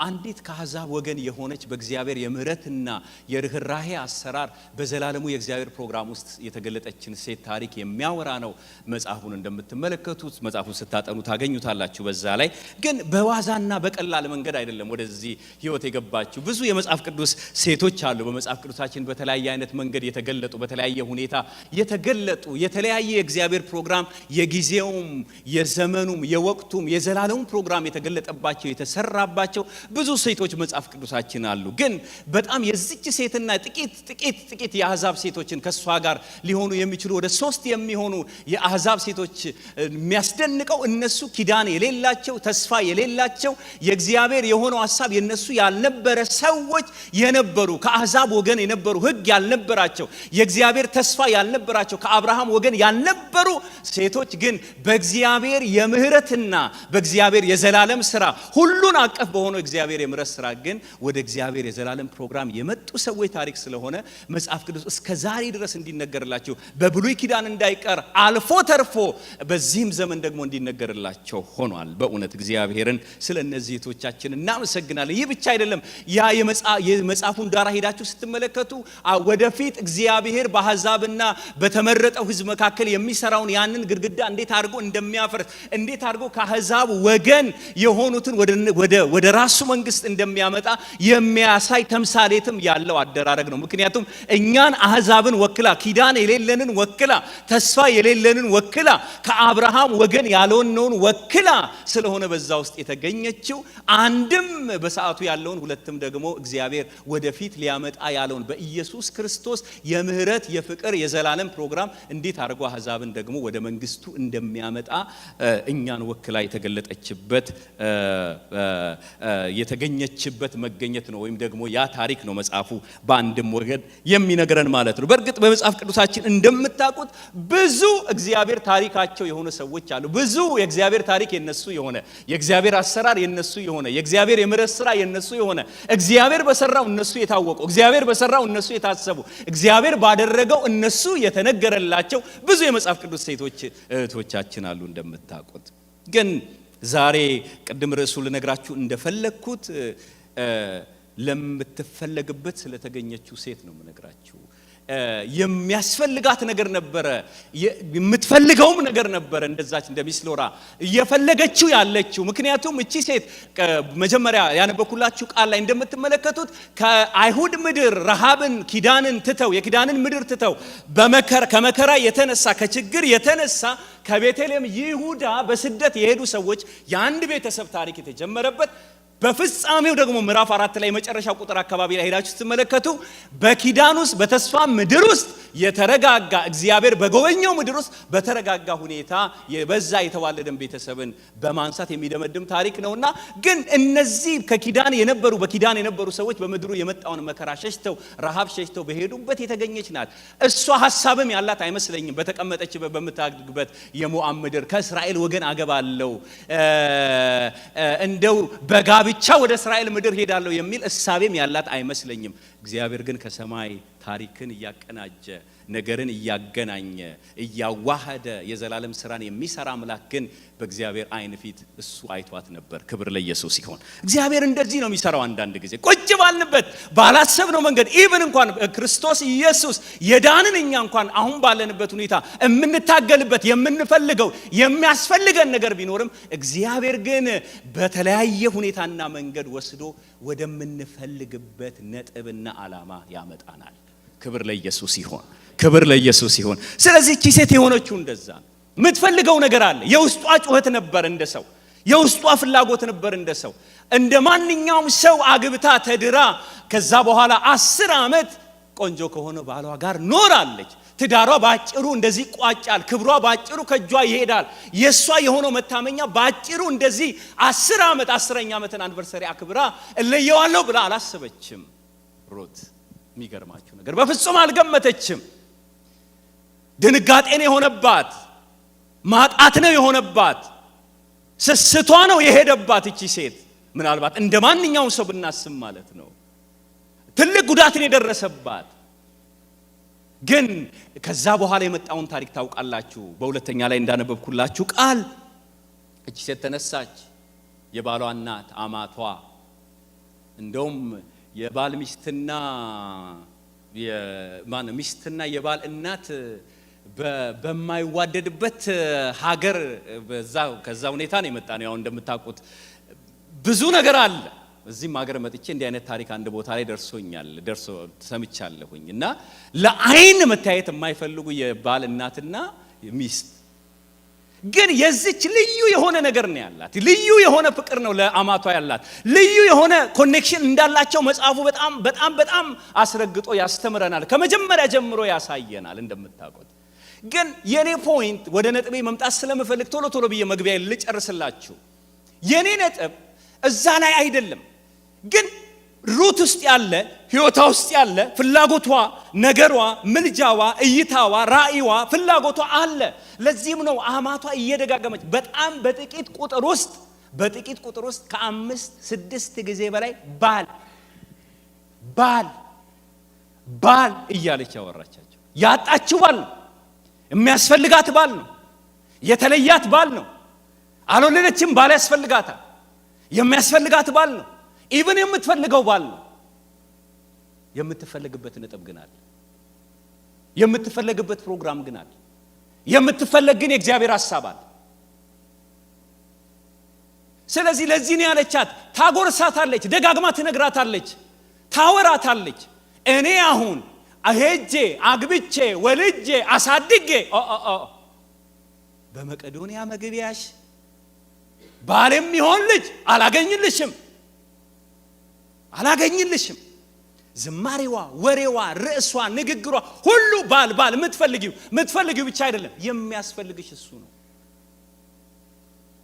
አንዲት ከአሕዛብ ወገን የሆነች በእግዚአብሔር የምህረትና የርህራሄ አሰራር በዘላለሙ የእግዚአብሔር ፕሮግራም ውስጥ የተገለጠችን ሴት ታሪክ የሚያወራ ነው። መጽሐፉን እንደምትመለከቱት መጽሐፉን ስታጠኑ ታገኙታላችሁ። በዛ ላይ ግን በዋዛና በቀላል መንገድ አይደለም ወደዚህ ህይወት የገባችሁ። ብዙ የመጽሐፍ ቅዱስ ሴቶች አሉ። በመጽሐፍ ቅዱሳችን በተለያየ አይነት መንገድ የተገለጡ በተለያየ ሁኔታ የተገለጡ የተለያየ የእግዚአብሔር ፕሮግራም የጊዜውም የዘመኑም የወቅቱም የዘላለሙ ፕሮግራም የተገለጠባቸው ሰራባቸው ብዙ ሴቶች መጽሐፍ ቅዱሳችን አሉ። ግን በጣም የዚች ሴትና ጥቂት የአሕዛብ ሴቶችን ከሷ ጋር ሊሆኑ የሚችሉ ወደ 3 የሚሆኑ የአሕዛብ ሴቶች የሚያስደንቀው እነሱ ኪዳን የሌላቸው ተስፋ የሌላቸው የእግዚአብሔር የሆነው ሐሳብ የነሱ ያልነበረ ሰዎች የነበሩ ከአሕዛብ ወገን የነበሩ ሕግ ያልነበራቸው የእግዚአብሔር ተስፋ ያልነበራቸው ከአብርሃም ወገን ያልነበሩ ሴቶች ግን በእግዚአብሔር የምህረትና በእግዚአብሔር የዘላለም ሥራ ሁሉን አቀፍ በሆነው እግዚአብሔር የምህረት ሥራ ግን ወደ እግዚአብሔር የዘላለም ፕሮግራም የመጡ ሰዎች ታሪክ ስለሆነ መጽሐፍ ቅዱስ እስከ ዛሬ ድረስ እንዲነገርላቸው በብሉይ ኪዳን እንዳይቀር አልፎ ተርፎ በዚህም ዘመን ደግሞ እንዲነገርላቸው ሆኗል። በእውነት እግዚአብሔርን ስለ እነዚህ እህቶቻችን እናመሰግናለን። ይህ ብቻ አይደለም። ያ የመጽሐፉን ዳራ ሄዳችሁ ስትመለከቱ ወደፊት እግዚአብሔር በአሕዛብና በተመረጠው ሕዝብ መካከል የሚሰራውን ያንን ግድግዳ እንዴት አድርጎ እንደሚያፈርስ እንዴት አድርጎ ከአሕዛብ ወገን የሆኑትን ወደ ወደ ራሱ መንግስት እንደሚያመጣ የሚያሳይ ተምሳሌትም ያለው አደራረግ ነው። ምክንያቱም እኛን አህዛብን ወክላ ኪዳን የሌለንን ወክላ ተስፋ የሌለንን ወክላ ከአብርሃም ወገን ያልሆነውን ወክላ ስለሆነ በዛ ውስጥ የተገኘችው አንድም በሰዓቱ ያለውን ሁለትም ደግሞ እግዚአብሔር ወደፊት ሊያመጣ ያለውን በኢየሱስ ክርስቶስ የምህረት የፍቅር የዘላለም ፕሮግራም እንዴት አድርጎ አህዛብን ደግሞ ወደ መንግስቱ እንደሚያመጣ እኛን ወክላ የተገለጠችበት የተገኘችበት መገኘት ነው። ወይም ደግሞ ያ ታሪክ ነው መጽሐፉ በአንድም ወገን የሚነግረን ማለት ነው። በእርግጥ በመጽሐፍ ቅዱሳችን እንደምታውቁት ብዙ እግዚአብሔር ታሪካቸው የሆነ ሰዎች አሉ። ብዙ የእግዚአብሔር ታሪክ የነሱ የሆነ የእግዚአብሔር አሰራር የነሱ የሆነ የእግዚአብሔር የምሕረት ስራ የነሱ የሆነ እግዚአብሔር በሰራው እነሱ የታወቁ እግዚአብሔር በሰራው እነሱ የታሰቡ እግዚአብሔር ባደረገው እነሱ የተነገረላቸው ብዙ የመጽሐፍ ቅዱስ ሴቶች እህቶቻችን አሉ እንደምታውቁት። ግን ዛሬ ቅድም ርዕሱ ልነግራችሁ እንደፈለግኩት ለምትፈለግበት ስለተገኘችው ሴት ነው የምነግራችሁ። የሚያስፈልጋት ነገር ነበረ፣ የምትፈልገውም ነገር ነበረ። እንደዛች እንደ ሚስሎራ እየፈለገችው ያለችው። ምክንያቱም እቺ ሴት መጀመሪያ ያነበብኩላችሁ ቃል ላይ እንደምትመለከቱት ከአይሁድ ምድር ረሃብን ኪዳንን ትተው የኪዳንን ምድር ትተው ከመከራ የተነሳ ከችግር የተነሳ ከቤተልሔም ይሁዳ በስደት የሄዱ ሰዎች የአንድ ቤተሰብ ታሪክ የተጀመረበት በፍጻሜው ደግሞ ምዕራፍ 4 ላይ መጨረሻው ቁጥር አካባቢ ላይ ሄዳችሁ ስትመለከቱ በኪዳን ውስጥ በተስፋ ምድር ውስጥ የተረጋጋ እግዚአብሔር በጎበኘው ምድር ውስጥ በተረጋጋ ሁኔታ የበዛ የተዋለደን ቤተሰብን በማንሳት የሚደመድም ታሪክ ነውና፣ ግን እነዚህ በኪዳን የነበሩ ሰዎች በምድሩ የመጣውን መከራ ሸሽተው ረሃብ ሸሽተው በሄዱበት የተገኘች ናት። እሷ ሐሳብም ያላት አይመስለኝም። በተቀመጠችበት በምታድግበት የሞዓብ ምድር ከእስራኤል ወገን አገባለው እንደው በጋብቻ ወደ እስራኤል ምድር ሄዳለሁ የሚል እሳቤም ያላት አይመስለኝም። እግዚአብሔር ግን ከሰማይ ታሪክን እያቀናጀ ነገርን እያገናኘ እያዋሃደ የዘላለም ስራን የሚሰራ አምላክ ግን በእግዚአብሔር አይን ፊት እሱ አይቷት ነበር። ክብር ለኢየሱስ ይሁን። እግዚአብሔር እንደዚህ ነው የሚሰራው። አንዳንድ ጊዜ ቁጭ ባልንበት ባላሰብነው መንገድ ኢቭን እንኳን ክርስቶስ ኢየሱስ የዳንን እኛ እንኳን አሁን ባለንበት ሁኔታ የምንታገልበት የምንፈልገው የሚያስፈልገን ነገር ቢኖርም እግዚአብሔር ግን በተለያየ ሁኔታና መንገድ ወስዶ ወደምንፈልግበት ነጥብና ዓላማ ያመጣናል። ክብር ለኢየሱስ ይሁን። ክብር ለኢየሱስ ይሁን። ስለዚህ እቺ ሴት የሆነችው እንደዛ ነው። የምትፈልገው ነገር አለ። የውስጧ ጩኸት ነበር እንደ ሰው፣ የውስጧ ፍላጎት ነበር እንደ ሰው። እንደ ማንኛውም ሰው አግብታ ተድራ ከዛ በኋላ 10 ዓመት ቆንጆ ከሆነ ባሏ ጋር ኖራለች። ትዳሯ ባጭሩ እንደዚህ ቋጫል። ክብሯ ባጭሩ ከጇ ይሄዳል። የሷ የሆነው መታመኛ ባጭሩ እንደዚህ 10 ዓመት 10ኛ ዓመትን አንቨርሰሪ አክብራ እለየዋለሁ ብላ አላሰበችም ሩት። የሚገርማችሁ ነገር በፍጹም አልገመተችም። ድንጋጤን የሆነባት ማጣት ነው የሆነባት፣ ስስቷ ነው የሄደባት። እቺ ሴት ምናልባት እንደ ማንኛውም ሰው ብናስብ ማለት ነው ትልቅ ጉዳትን የደረሰባት። ግን ከዛ በኋላ የመጣውን ታሪክ ታውቃላችሁ። በሁለተኛ ላይ እንዳነበብኩላችሁ ቃል እቺ ሴት ተነሳች። የባሏ እናት አማቷ እንደውም የባል ሚስትና የባል እናት በማይዋደድበት ሀገር ከዛ ሁኔታ ነው የመጣ ነው። ያው እንደምታውቁት ብዙ ነገር አለ። እዚህም ሀገር መጥቼ እንዲህ አይነት ታሪክ አንድ ቦታ ላይ ደርሶ ሰምቻለሁኝ። እና ለአይን መታየት የማይፈልጉ የባል እናትና ሚስት ግን የዚች ልዩ የሆነ ነገር ነው ያላት። ልዩ የሆነ ፍቅር ነው ለአማቷ ያላት። ልዩ የሆነ ኮኔክሽን እንዳላቸው መጽሐፉ በጣም በጣም በጣም አስረግጦ ያስተምረናል። ከመጀመሪያ ጀምሮ ያሳየናል እንደምታውቁት። ግን የኔ ፖይንት ወደ ነጥቤ መምጣት ስለምፈልግ ቶሎ ብዬ መግቢያ ልጨርስላችሁ። የኔ ነጥብ እዛ ላይ አይደለም። ግን ሩት ውስጥ ያለ ህይወቷ ውስጥ ያለ ፍላጎቷ፣ ነገሯ፣ ምልጃዋ፣ እይታዋ፣ ራእይዋ፣ ፍላጎቷ አለ። ለዚህም ነው አማቷ እየደጋገመች በጣም በጥቂት ቁጥር ውስጥ ከ5-6 ጊዜ በላይ ባል እያለች ያወራቻቸው። ያጣችው ባል ነው፣ የሚያስፈልጋት ባል ነው፣ የተለያት ባል ነው። አልወለደችም፣ ባል ያስፈልጋታል። የሚያስፈልጋት ባል ነው። ኢቭን የምትፈልገው ባል ነው። የምትፈልግበት ነጥብ ግን አለ። የምትፈልግበት ፕሮግራም ግን አለ። የምትፈልግ ግን የእግዚአብሔር ሐሳብ አለ። ስለዚህ ለዚህ ነው ያለቻት። ታጎርሳታለች፣ ደጋግማ ትነግራታለች፣ ታወራታለች። እኔ አሁን ሄጄ አግብቼ ወልጄ አሳድጌ በመቄዶንያ መግቢያሽ ባለም ይሆን ልጅ አላገኝልሽም። ዝማሬዋ፣ ወሬዋ፣ ርዕሷ፣ ንግግሯ ሁሉ ባል የምትፈልጊው ብቻ አይደለም የሚያስፈልግሽ እሱ ነው።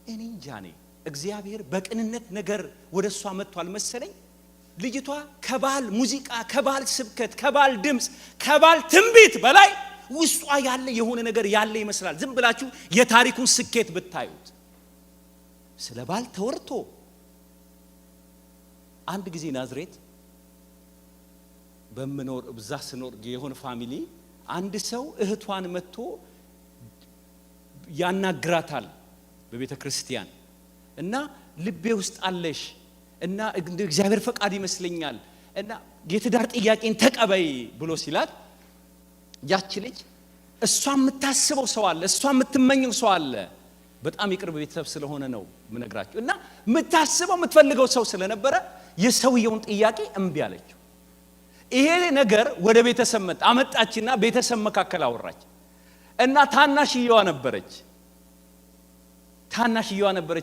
እኔ እንጃኔ እግዚአብሔር በቅንነት ነገር ወደሷ መጥቷል መሰለኝ። ልጅቷ ከባል ሙዚቃ፣ ከባል ስብከት፣ ከባል ድምጽ፣ ከባል ትንቢት በላይ ውስጧ ያለ የሆነ ነገር ያለ ይመስላል። ዝም ብላችሁ የታሪኩን ስኬት ብታዩት ስለ ባል ተወርቶ አንድ ጊዜ ናዝሬት በመኖር ብዛ ስኖር የሆነ ፋሚሊ አንድ ሰው እህቷን መጥቶ ያናግራታል በቤተ ክርስቲያን እና ልቤ ውስጥ አለሽ እና እግዚአብሔር ፈቃድ ይመስለኛል እና የትዳር ጥያቄን ተቀበይ ብሎ ሲላት ያቺ ልጅ እሷ የምታስበው ሰው አለ፣ እሷ የምትመኘው ሰው አለ። በጣም የቅርብ ቤተሰብ ስለሆነ ነው ምነግራችሁ። እና የምታስበው የምትፈልገው ሰው ስለነበረ የሰውየውን ጥያቄ እምቢ አለችው። ይሄ ነገር ወደ ቤተሰብ አመጣችና ቤተሰብ መካከል አወራች እና ታናሽየዋ ነበረች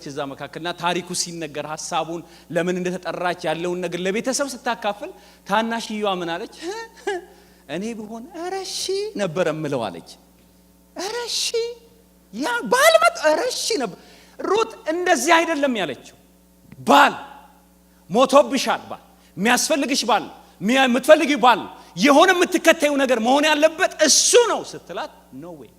እዛ መካከልና ታሪኩ ሲነገር ሐሳቡን ለምን እንደተጠራች ያለውን ነገር ለቤተሰብ ስታካፍል ታናሽየዋ ምን አለች? እኔ ቢሆን አረሺ ነበር እምለው አለች። አረሺ ያ ባል መጥ አረሺ ነበር። ሩት እንደዚህ አይደለም ያለችው። ባል ሞቶብሻል፣ ባል የሚያስፈልግሽ ባል፣ የምትፈልጊው ባል፣ የሆነ የምትከተዩ ነገር መሆን ያለበት እሱ ነው ስትላት ኖ ዌይ።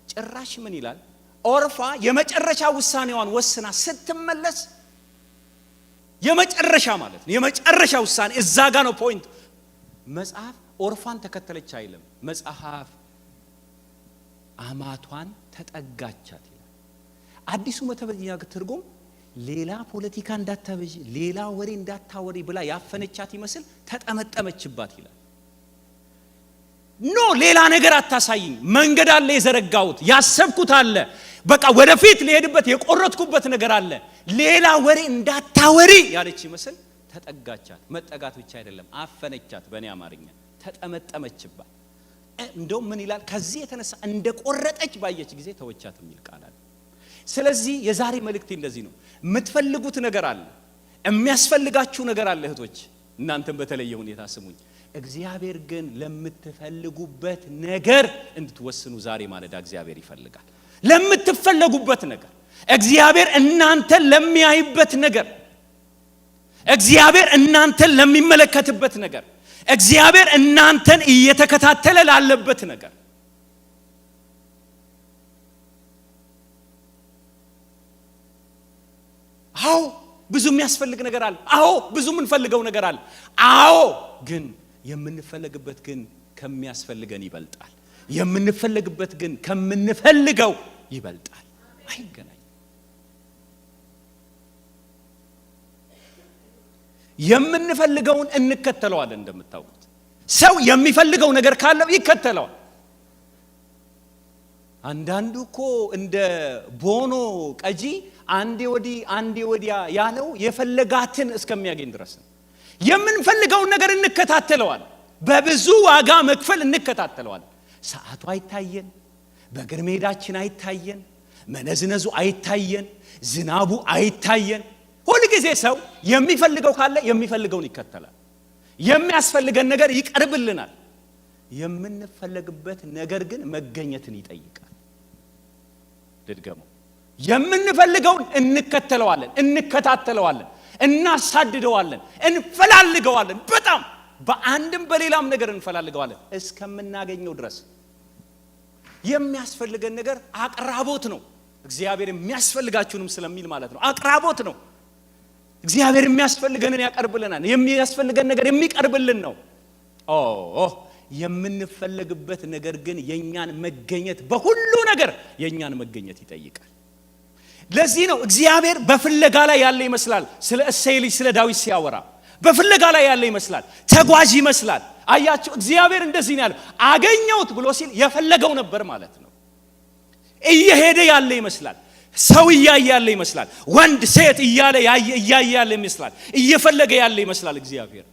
ጭራሽ ምን ይላል? ኦርፋ የመጨረሻ ውሳኔዋን ወስና ስትመለስ የመጨረሻ ማለት ነው የመጨረሻ ውሳኔ እዛ ጋር ነው ፖይንት። መጽሐፍ ኦርፋን ተከተለች አይልም። መጽሐፍ አማቷን ተጠጋቻት ይላል። አዲሱ መተበኛ ትርጉም ሌላ ፖለቲካ እንዳታበጂ፣ ሌላ ወሬ እንዳታወሪ ብላ ያፈነቻት ይመስል ተጠመጠመችባት ይላል። ኖ ሌላ ነገር አታሳይኝ፣ መንገድ አለ የዘረጋሁት፣ ያሰብኩት አለ፣ በቃ ወደፊት ሊሄድበት የቆረጥኩበት ነገር አለ፣ ሌላ ወሬ እንዳታወሪ ያለች ይመስል ተጠጋቻት። መጠጋት ብቻ አይደለም አፈነቻት። በእኔ አማርኛ ተጠመጠመችባት። እንደውም ምን ይላል? ከዚህ የተነሳ እንደቆረጠች ባየች ጊዜ ተወቻት የሚል ቃል አለ። ስለዚህ የዛሬ መልእክቴ እንደዚህ ነው። የምትፈልጉት ነገር አለ፣ የሚያስፈልጋችሁ ነገር አለ። እህቶች እናንተም በተለየ ሁኔታ ስሙኝ። እግዚአብሔር ግን ለምትፈልጉበት ነገር እንድትወስኑ ዛሬ ማለዳ እግዚአብሔር ይፈልጋል። ለምትፈልጉበት ነገር እግዚአብሔር እናንተን ለሚያይበት ነገር፣ እግዚአብሔር እናንተን ለሚመለከትበት ነገር፣ እግዚአብሔር እናንተን እየተከታተለ ላለበት ነገር አዎ ብዙ የሚያስፈልግ ነገር አለ። አዎ ብዙ የምንፈልገው ነገር አለ። አዎ ግን የምንፈልግበት ግን ከሚያስፈልገን ይበልጣል። የምንፈልግበት ግን ከምንፈልገው ይበልጣል። አይገናኝ። የምንፈልገውን እንከተለዋለን። እንደምታውቁት ሰው የሚፈልገው ነገር ካለው ይከተለዋል። አንዳንዱ እኮ እንደ ቦኖ ቀጂ አንዴ ወዲ አንዴ ወዲያ ያለው የፈለጋትን እስከሚያገኝ ድረስ ነው። የምንፈልገውን ነገር እንከታተለዋል። በብዙ ዋጋ መክፈል እንከታተለዋል። ሰዓቱ አይታየን፣ በእግር ሜዳችን አይታየን፣ መነዝነዙ አይታየን፣ ዝናቡ አይታየን። ሁሉ ጊዜ ሰው የሚፈልገው ካለ የሚፈልገውን ይከተላል። የሚያስፈልገን ነገር ይቀርብልናል። የምንፈልግበት ነገር ግን መገኘትን ይጠይቃል። ድድገሙ። የምንፈልገውን እንከተለዋለን፣ እንከታተለዋለን፣ እናሳድደዋለን፣ እንፈላልገዋለን። በጣም በአንድም በሌላም ነገር እንፈላልገዋለን እስከምናገኘው ድረስ። የሚያስፈልገን ነገር አቅራቦት ነው። እግዚአብሔር የሚያስፈልጋችሁንም ስለሚል ማለት ነው። አቅራቦት ነው። እግዚአብሔር የሚያስፈልገንን ያቀርብልናል። የሚያስፈልገን ነገር የሚቀርብልን ነው። የምንፈልግበት ነገር ግን የኛን መገኘት፣ በሁሉ ነገር የኛን መገኘት ይጠይቃል። ለዚህ ነው እግዚአብሔር በፍለጋ ላይ ያለ ይመስላል። ስለ እሴይ ልጅ ስለ ዳዊት ሲያወራ በፍለጋ ላይ ያለ ይመስላል፣ ተጓዥ ይመስላል። አያችሁ፣ እግዚአብሔር እንደዚህ ነው ያለው። አገኘሁት ብሎ ሲል የፈለገው ነበር ማለት ነው። እየሄደ ያለ ይመስላል። ሰው እያያለ ይመስላል። ወንድ ሴት እያያለ ይመስላል። እየፈለገ ያለ ይመስላል። እግዚአብሔር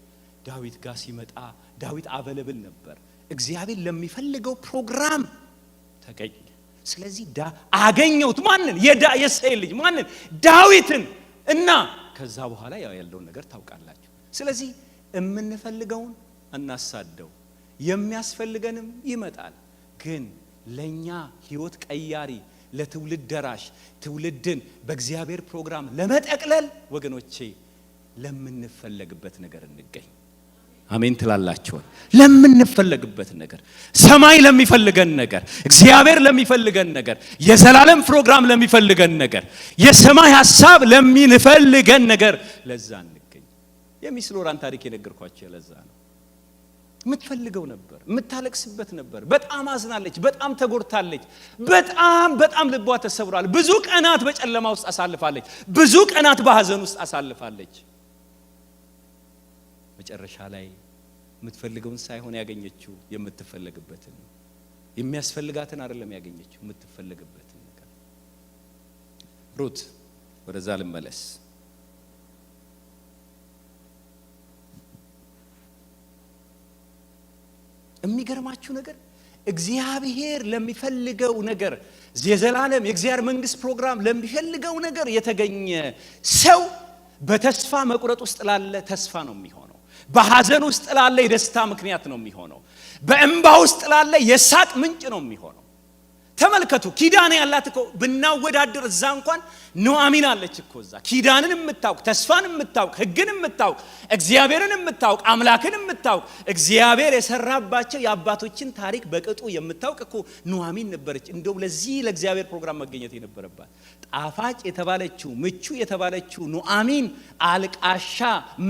ዳዊት ጋር ሲመጣ ዳዊት አቬለብል ነበር። እግዚአብሔር ለሚፈልገው ፕሮግራም ተገኘ። ስለዚህ አገኘውት ማንን? የእሴይ ልጅ ማንን? ዳዊትን። እና ከዛ በኋላ ያለውን ነገር ታውቃላችሁ። ስለዚህ የምንፈልገውን እናሳደው፣ የሚያስፈልገንም ይመጣል። ግን ለኛ ህይወት ቀያሪ፣ ለትውልድ ደራሽ፣ ትውልድን በእግዚአብሔር ፕሮግራም ለመጠቅለል ወገኖቼ ለምንፈለግበት ነገር እንገኝ። አሜን ትላላችሁ? ለምንፈለግበት ነገር፣ ሰማይ ለሚፈልገን ነገር፣ እግዚአብሔር ለሚፈልገን ነገር፣ የዘላለም ፕሮግራም ለሚፈልገን ነገር፣ የሰማይ ሐሳብ ለሚፈልገን ነገር ለዛ እንገኝ። የሚስ ሎራን ታሪክ የነገርኳችሁ ለዛ ነው። የምትፈልገው ነበር፣ የምታለቅስበት ነበር። በጣም አዝናለች፣ በጣም ተጎድታለች፣ በጣም ልቧ ተሰብሯል። ብዙ ቀናት በጨለማ ውስጥ አሳልፋለች፣ ብዙ ቀናት በሐዘን ውስጥ አሳልፋለች። መጨረሻ ላይ የምትፈልገውን ሳይሆን ያገኘችው የምትፈልግበትን፣ የሚያስፈልጋትን አይደለም ያገኘችው፣ የምትፈልግበትን ነገር። ሩት ወደዛ ልመለስ። የሚገርማችሁ ነገር እግዚአብሔር ለሚፈልገው ነገር፣ የዘላለም የእግዚአብሔር መንግስት ፕሮግራም ለሚፈልገው ነገር የተገኘ ሰው በተስፋ መቁረጥ ውስጥ ላለ ተስፋ ነው የሚሆነው። በሐዘን ውስጥ ላለ የደስታ ምክንያት ነው የሚሆነው። በእንባ ውስጥ ላለ የሳቅ ምንጭ ነው የሚሆነው። ተመልከቱ፣ ኪዳን ያላት እኮ ብናወዳድር እዛ እንኳን ኑአሚን አለች እኮ እዛ። ኪዳንን የምታውቅ፣ ተስፋን የምታውቅ፣ ሕግን የምታውቅ፣ እግዚአብሔርን የምታውቅ፣ አምላክን የምታውቅ፣ እግዚአብሔር የሰራባቸው የአባቶችን ታሪክ በቅጡ የምታውቅ እኮ ኑአሚን ነበረች። እንደው ለዚህ ለእግዚአብሔር ፕሮግራም መገኘት የነበረባት ጣፋጭ የተባለችው ምቹ የተባለችው ኑአሚን አልቃሻ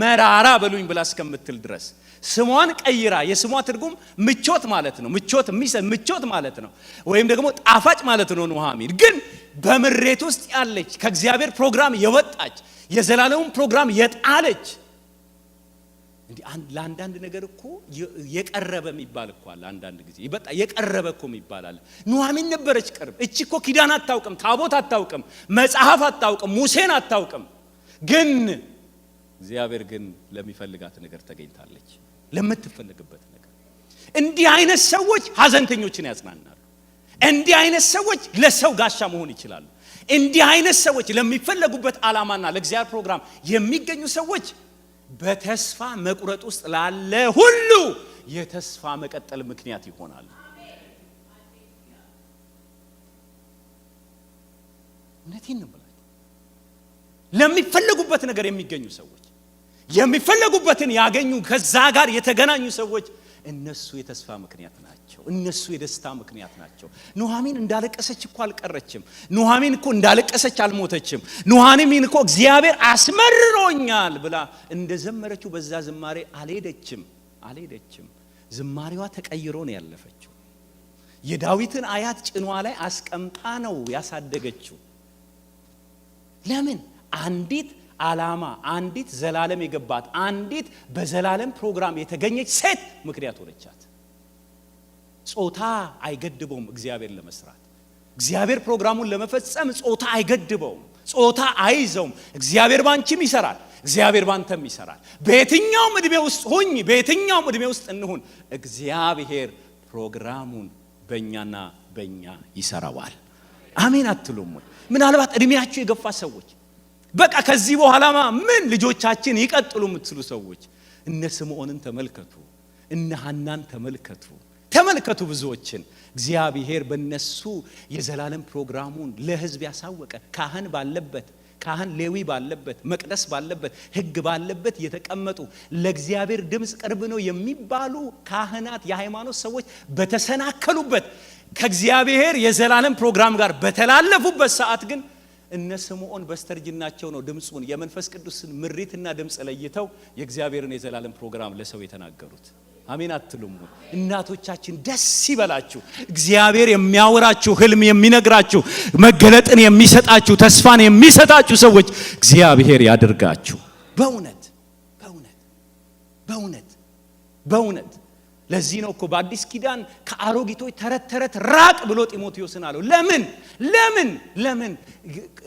መራራ በሉኝ ብላ እስከምትል ድረስ ስሟን ቀይራ፣ የስሟ ትርጉም ምቾት ማለት ነው። ምቾት ማለት ነው፣ ወይም ደግሞ ጣፋጭ ማለት ነው። ኑአሚን ግን በምሬት ውስጥ ያለች፣ ከእግዚአብሔር ፕሮግራም የወጣች፣ የዘላለሙን ፕሮግራም የጣለች። እንዴ ለአንዳንድ ነገር እኮ የቀረበ የሚባል እኮ አለ። አንዳንድ ጊዜ ይበጣ የቀረበ እኮ ይባላል። ኑአሚን ነበረች ቅርብ። እቺ እኮ ኪዳን አታውቅም፣ ታቦት አታውቅም፣ መጽሐፍ አታውቅም፣ ሙሴን አታውቅም። ግን እግዚአብሔር ግን ለሚፈልጋት ነገር ተገኝታለች፣ ለምትፈልግበት ነገር። እንዲህ አይነት ሰዎች ሐዘንተኞችን ያጽናናሉ። እንዲህ አይነት ሰዎች ለሰው ጋሻ መሆን ይችላሉ። እንዲህ አይነት ሰዎች ለሚፈልጉበት ዓላማና ለእግዚአብሔር ፕሮግራም የሚገኙ ሰዎች በተስፋ መቁረጥ ውስጥ ላለ ሁሉ የተስፋ መቀጠል ምክንያት ይሆናሉ። እውነቴን ነው ብላችሁ ለሚፈልጉበት ነገር የሚገኙ ሰዎች፣ የሚፈልጉበትን ያገኙ፣ ከዛ ጋር የተገናኙ ሰዎች እነሱ የተስፋ ምክንያት ናቸው። እነሱ የደስታ ምክንያት ናቸው። ኑአሚን እንዳለቀሰች እኮ አልቀረችም። ኑአሚን እኮ እንዳለቀሰች አልሞተችም። ኑአሚን እኮ እግዚአብሔር አስመርሮኛል ብላ እንደዘመረችው በዛ ዝማሬ አልሄደችም። ዝማሬዋ ተቀይሮ ነው ያለፈችው። የዳዊትን አያት ጭኗ ላይ አስቀምጣ ነው ያሳደገችው። ለምን? አንዲት ዓላማ፣ አንዲት ዘላለም የገባት፣ አንዲት በዘላለም ፕሮግራም የተገኘች ሴት ምክንያት ሆነቻት። ጾታ አይገድበውም እግዚአብሔር ለመስራት። እግዚአብሔር ፕሮግራሙን ለመፈጸም ጾታ አይገድበውም፣ ጾታ አይዘውም። እግዚአብሔር ባንቺም ይሰራል፣ እግዚአብሔር ባንተም ይሰራል። በየትኛውም እድሜ ውስጥ ሁኝ፣ በየትኛውም እድሜ ውስጥ እንሁን፣ እግዚአብሔር ፕሮግራሙን በእኛና በእኛ ይሰራዋል። አሜን አትሉም ወይ? ምናልባት እድሜያችሁ የገፋ ሰዎች፣ በቃ ከዚህ በኋላማ ምን ልጆቻችን ይቀጥሉ የምትሉ ሰዎች እነ ስምዖንን ተመልከቱ፣ እነ ሐናን ተመልከቱ። ብዙዎችን እግዚአብሔር በእነሱ የዘላለም ፕሮግራሙን ለሕዝብ ያሳወቀ፣ ካህን ሌዊ ባለበት፣ መቅደስ ባለበት፣ ሕግ ባለበት የተቀመጡ ለእግዚአብሔር ድምፅ ቅርብ ነው የሚባሉ ካህናት፣ የሃይማኖት ሰዎች በተሰናከሉበት ከእግዚአብሔር የዘላለም ፕሮግራም ጋር በተላለፉበት ሰዓት ግን እነ ስምዖን በስተርጅናቸው ነው ድምጹን፣ የመንፈስ ቅዱስን ምሪትና ድምጽ ለይተው የእግዚአብሔርን የዘላለም ፕሮግራም ለሰው የተናገሩት። አሜን አትሉም? እናቶቻችን ደስ ይበላችሁ። እግዚአብሔር የሚያወራችሁ፣ ህልም የሚነግራችሁ፣ መገለጥን የሚሰጣችሁ፣ ተስፋን የሚሰጣችሁ ሰዎች እግዚአብሔር ያድርጋችሁ። በእውነት ለዚህ ነው እኮ በአዲስ ኪዳን ከአሮጊቶች ተረት ራቅ ብሎ ጢሞቴዎስን አለው። ለምን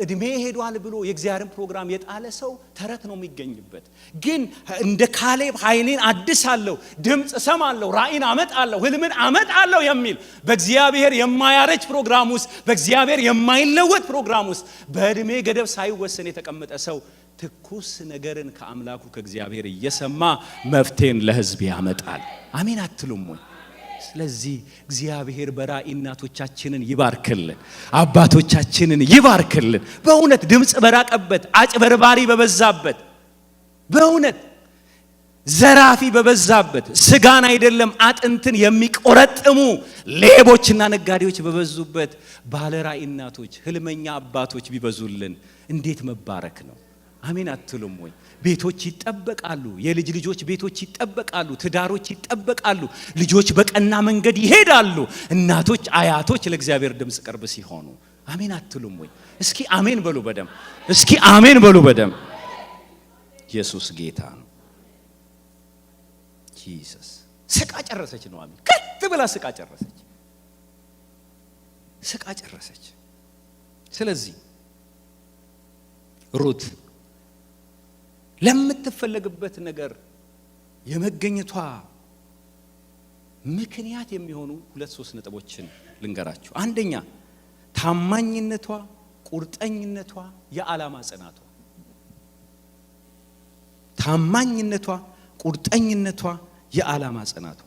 እድሜ ሄዷል ብሎ የእግዚአብሔርን ፕሮግራም የጣለ ሰው ተረት ነው የሚገኝበት። ግን እንደ ካሌብ ኃይሌን አድሳለሁ፣ ድምጽ ሰማለሁ፣ ራእይን አመጣለሁ፣ ህልምን አመጣለሁ የሚል በእግዚአብሔር የማያረጅ ፕሮግራም ውስጥ፣ በእግዚአብሔር የማይለወጥ ፕሮግራም ውስጥ በእድሜ ገደብ ሳይወሰን የተቀመጠ ሰው ትኩስ ነገርን ከአምላኩ ከእግዚአብሔር እየሰማ መፍትሄን ለህዝብ ያመጣል። አሜን አትሉም ወይ? ስለዚህ እግዚአብሔር በራእይ እናቶቻችንን ይባርክልን፣ አባቶቻችንን ይባርክልን። በእውነት ድምጽ በራቀበት፣ አጭበርባሪ በበዛበት፣ በእውነት ዘራፊ በበዛበት፣ ስጋን አይደለም አጥንትን የሚቆረጥሙ ሌቦችና ነጋዴዎች በበዙበት ባለ ራእይ እናቶች፣ ህልመኛ አባቶች ቢበዙልን እንዴት መባረክ ነው። አሜን አትሉም ወይ? ቤቶች ይጠበቃሉ፣ የልጅ ልጆች ቤቶች ይጠበቃሉ፣ ትዳሮች ይጠበቃሉ፣ ልጆች በቀና መንገድ ይሄዳሉ። እናቶች አያቶች ለእግዚአብሔር ድምጽ ቅርብ ሲሆኑ አሜን አትሉም ወይ? እስኪ አሜን በሉ በደም፣ እስኪ አሜን በሉ በደም። ኢየሱስ ጌታ ነው። ጂሰስ ስቃ ጨረሰች ነው። አሜን ከት ብላ ስቃ ጨረሰች። ስለዚህ ሩት ለምትፈለግበት ነገር የመገኘቷ ምክንያት የሚሆኑ 2-3 ነጥቦችን ልንገራችሁ። አንደኛ ታማኝነቷ፣ ቁርጠኝነቷ፣ የዓላማ ጽናቷ። ታማኝነቷ፣ ቁርጠኝነቷ፣ የዓላማ ጽናቷ።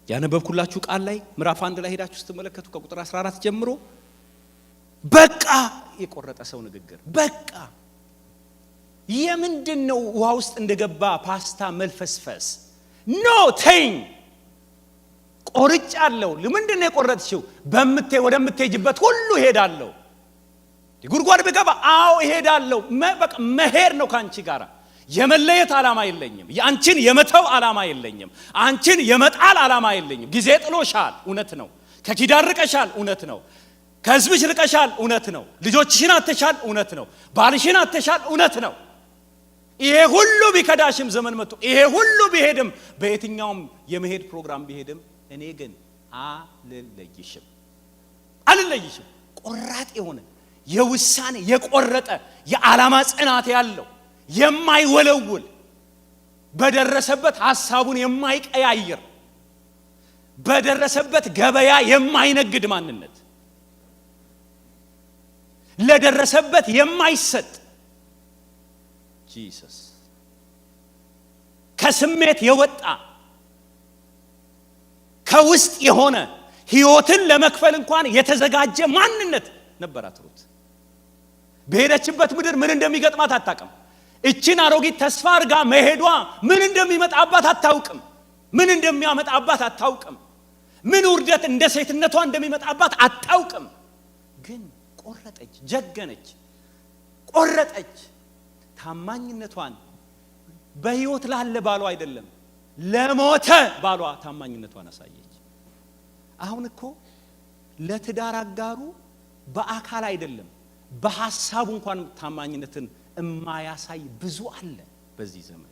ያነበብኩላችሁ ቃል ላይ ምዕራፍ 1 ላይ ሄዳችሁ ስትመለከቱ ከቁጥር 14 ጀምሮ በቃ የቆረጠ ሰው ንግግር። በቃ የምንድነው ውሃ ውስጥ እንደገባ ፓስታ መልፈስፈስ? ኖ ተይኝ፣ ቆርጫለሁ። ለምንድነው የቆረጥሽው? ወደምትሄጂበት ሁሉ ሄዳለሁ። ጉድጓድ ብገባ አዎ እሄዳለሁ። በቃ መሄድ ነው ካንቺ ጋር። የመለየት ዓላማ የለኝም። ያንቺን የመተው ዓላማ የለኝም። አንቺን የመጣል ዓላማ የለኝም። ጊዜ ጥሎሻል፣ እውነት ነው። ከኪዳን ርቀሻል፣ እውነት ነው። ከህዝብሽ ርቀሻል፣ እውነት ነው። ልጆችሽን አተሻል፣ እውነት ነው። ባልሽን አተሻል፣ እውነት ነው። ይሄ ሁሉ ቢከዳሽም ዘመን መጥቶ ይሄ ሁሉ ቢሄድም በየትኛውም የመሄድ ፕሮግራም ቢሄድም እኔ ግን አልለይሽም። ቆራጥ የሆነ የውሳኔ የቆረጠ የዓላማ ጽናት ያለው የማይወለውል በደረሰበት ሐሳቡን የማይቀያየር በደረሰበት ገበያ የማይነግድ ማንነት ለደረሰበት የማይሰጥ ጂሰስ ከስሜት የወጣ ከውስጥ የሆነ ሕይወትን ለመክፈል እንኳን የተዘጋጀ ማንነት ነበራት ሩት። በሄደችበት ምድር ምን እንደሚገጥማት አታውቅም። እቺን አሮጊት ተስፋ አርጋ መሄዷ ምን እንደሚመጣባት አታውቅም። ምን እንደሚያመጣባት አታውቅም። ምን ውርደት እንደ ሴትነቷ እንደሚመጣባት አታውቅም። ግን ቆረጠች፣ ጀገነች፣ ቆረጠች። ታማኝነቷን በሕይወት ላለ ባሏ አይደለም ለሞተ ባሏ ታማኝነቷን አሳየች። አሁን እኮ ለትዳር አጋሩ በአካል አይደለም በሐሳቡ እንኳን ታማኝነትን የማያሳይ ብዙ አለ በዚህ ዘመን።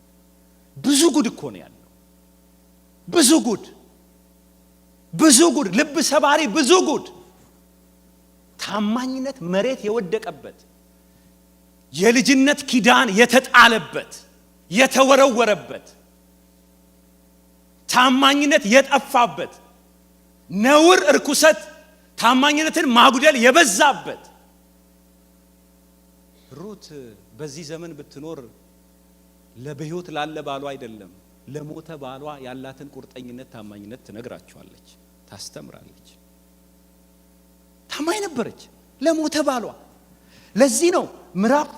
ብዙ ጉድ እኮ ነው ያለው። ብዙ ጉድ፣ ልብ ሰባሪ ብዙ ጉድ። ታማኝነት መሬት የወደቀበት፣ የልጅነት ኪዳን የተጣለበት፣ የተወረወረበት፣ ታማኝነት የጠፋበት፣ ነውር፣ እርኩሰት፣ ታማኝነትን ማጉደል የበዛበት ሩት በዚህ ዘመን ብትኖር ለበህይወት ላለ ባሏ አይደለም ለሞተ ባሏ ያላትን ቁርጠኝነት፣ ታማኝነት ትነግራቸዋለች፣ ታስተምራለች። ታማኝ ነበረች ለሞተ ባሏ። ለዚህ ነው ምዕራፍ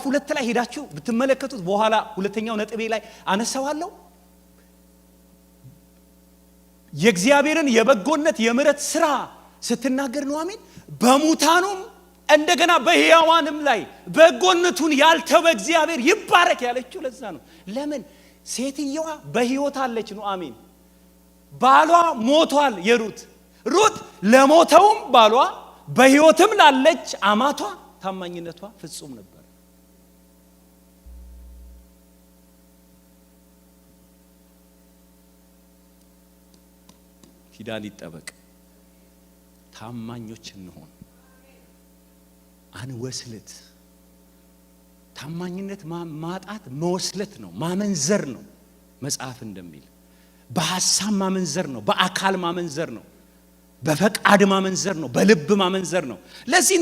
2 ላይ ሄዳችሁ ብትመለከቱት በኋላ ሁለተኛው ነጥቤ ላይ አነሳዋለሁ። የእግዚአብሔርን የበጎነት የምሕረት ሥራ ስትናገር ነው። አሜን። በሙታኑም እንደገና በሕያዋንም ላይ በጎነቱን ያልተወ እግዚአብሔር ይባረክ ያለችው ለዛ ነው። ለምን? ሴትየዋ በሕይወት አለች ነው። አሜን። ባሏ ሞቷል። ሩት ለሞተውም ባሏ በሕይወትም ላለች አማቷ ታማኝነቷ ፍጹም ነበር። ኪዳን ይጠበቅ። ታማኞች እንሆን፣ አንወስልት። ታማኝነት ማጣት መወስለት ነው፣ ማመንዘር ነው። መጽሐፍ እንደሚል በሐሳብ ማመንዘር ነው፣ በአካል ማመንዘር ነው፣ በፈቃድ ማመንዘር ነው፣ በልብ ማመንዘር ነው። ለዚህ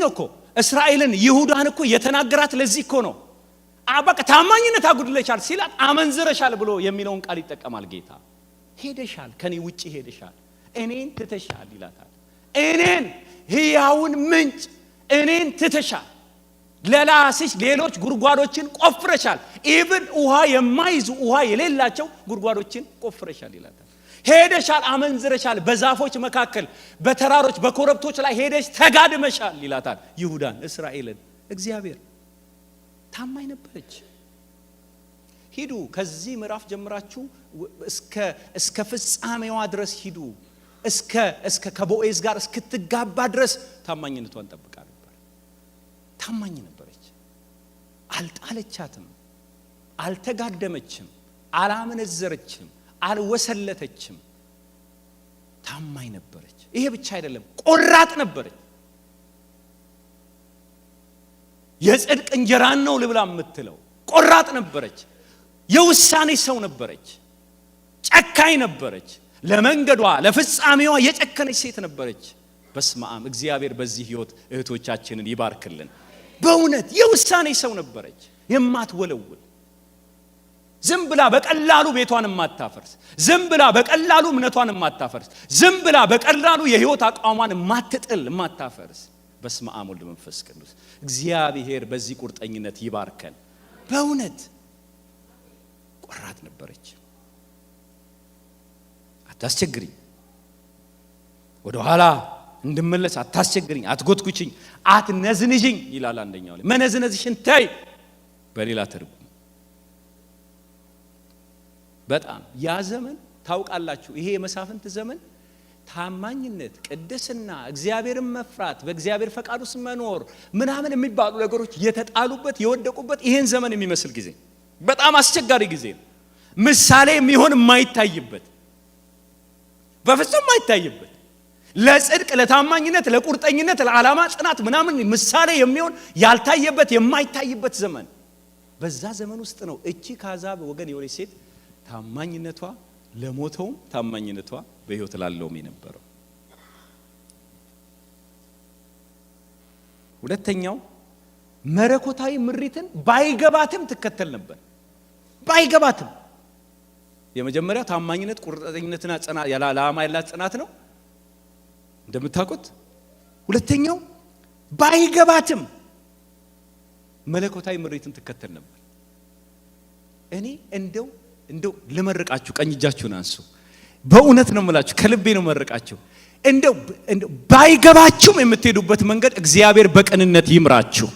ነው እኮ እስራኤልን ይሁዳን እኮ የተናገራት ለዚህ እኮ ነው። በቃ ታማኝነት አጉድለሻል ሲላት አመንዝረሻል ብሎ የሚለውን ቃል ይጠቀማል ጌታ። ሄደሻል፣ ከኔ ውጪ ሄደሻል፣ እኔን ትተሻል ይላታል። እኔን ሕያውን ምንጭ እኔን ትተሻል፣ ለራስሽ ሌሎች ጉድጓዶችን ቆፍረሻል። ኢቭን ውሃ የማይዙ ውሃ የሌላቸው ጉድጓዶችን ቆፍረሻል ይላታል። ሄደሻል፣ አመንዝረሻል፣ በዛፎች መካከል በተራሮች በኮረብቶች ላይ ሄደሽ ተጋድመሻል ይላታል ይሁዳን፣ እስራኤልን። እግዚአብሔር ታማኝ ነበረች። ሂዱ ከዚህ ምዕራፍ ጀምራችሁ እስከ ፍጻሜዋ ድረስ ሂዱ። እስከ ከቦዔዝ ጋር እስክትጋባ ድረስ ታማኝነቷን ጠብቃ ነበር። ታማኝ ነበረች። አልጣለቻትም፣ አልተጋደመችም፣ አላመነዘረችም፣ አልወሰለተችም። ታማኝ ነበረች። ይሄ ብቻ አይደለም፣ ቆራጥ ነበረች። የጽድቅ እንጀራን ነው ልብላ የምትለው ቆራጥ ነበረች። የውሳኔ ሰው ነበረች። ጨካኝ ነበረች። ለመንገዷ ለፍጻሜዋ የጨከነች ሴት ነበረች። በስመ አብ። እግዚአብሔር በዚህ ሕይወት እህቶቻችንን ይባርክልን። በእውነት የውሳኔ ሰው ነበረች፣ የማትወለውል፣ ዝም ብላ በቀላሉ ቤቷን የማታፈርስ፣ ዝም ብላ በቀላሉ እምነቷን የማታፈርስ፣ ዝም ብላ በቀላሉ የሕይወት አቋሟን የማትጥል የማታፈርስ። በስመ አብ ወልድ መንፈስ ቅዱስ። እግዚአብሔር በዚህ ቁርጠኝነት ይባርከን። በእውነት ቆራጥ ነበረች። አታስቸግሪኝ፣ ወደ ኋላ እንድመለስ አታስቸግሪኝ፣ አትጎትኩችኝ፣ አትነዝንዥኝ ይላል አንደኛው ላይ። መነዝነዝሽን ተይ በሌላ ትርጉም። በጣም ያ ዘመን ታውቃላችሁ፣ ይሄ የመሳፍንት ዘመን ታማኝነት፣ ቅድስና፣ እግዚአብሔርን መፍራት፣ በእግዚአብሔር ፈቃድ ውስጥ መኖር ምናምን የሚባሉ ነገሮች የተጣሉበት የወደቁበት ይሄን ዘመን የሚመስል ጊዜ፣ በጣም አስቸጋሪ ጊዜ ነው። ምሳሌ የሚሆን የማይታይበት፣ በፍጹም የማይታይበት፣ ለጽድቅ፣ ለታማኝነት፣ ለቁርጠኝነት፣ ለዓላማ ጽናት ምናምን ምሳሌ የሚሆን ያልታየበት የማይታይበት ዘመን። በዛ ዘመን ውስጥ ነው እቺ ከአሕዛብ ወገን የሆነች ሴት ታማኝነቷ ለሞተውም ታማኝነቷ በሕይወት ላለውም የነበረው። ሁለተኛው መለኮታዊ ምሪትን ባይገባትም ትከተል ነበር። ባይገባትም የመጀመሪያው ታማኝነት፣ ቁርጠኝነትና ጽናት፣ ለዓላማ ያላት ጽናት ነው እንደምታውቁት። ሁለተኛው ባይገባትም መለኮታዊ ምሪትን ትከተል ነበር። እኔ እንደው ልመርቃችሁ፣ ቀኝ እጃችሁን አንሱ። በእውነት ነው የምላችሁ፣ ከልቤ ነው መርቃችሁ። እንደው ባይገባችሁም የምትሄዱበት መንገድ እግዚአብሔር በቅንነት ይምራችሁ፣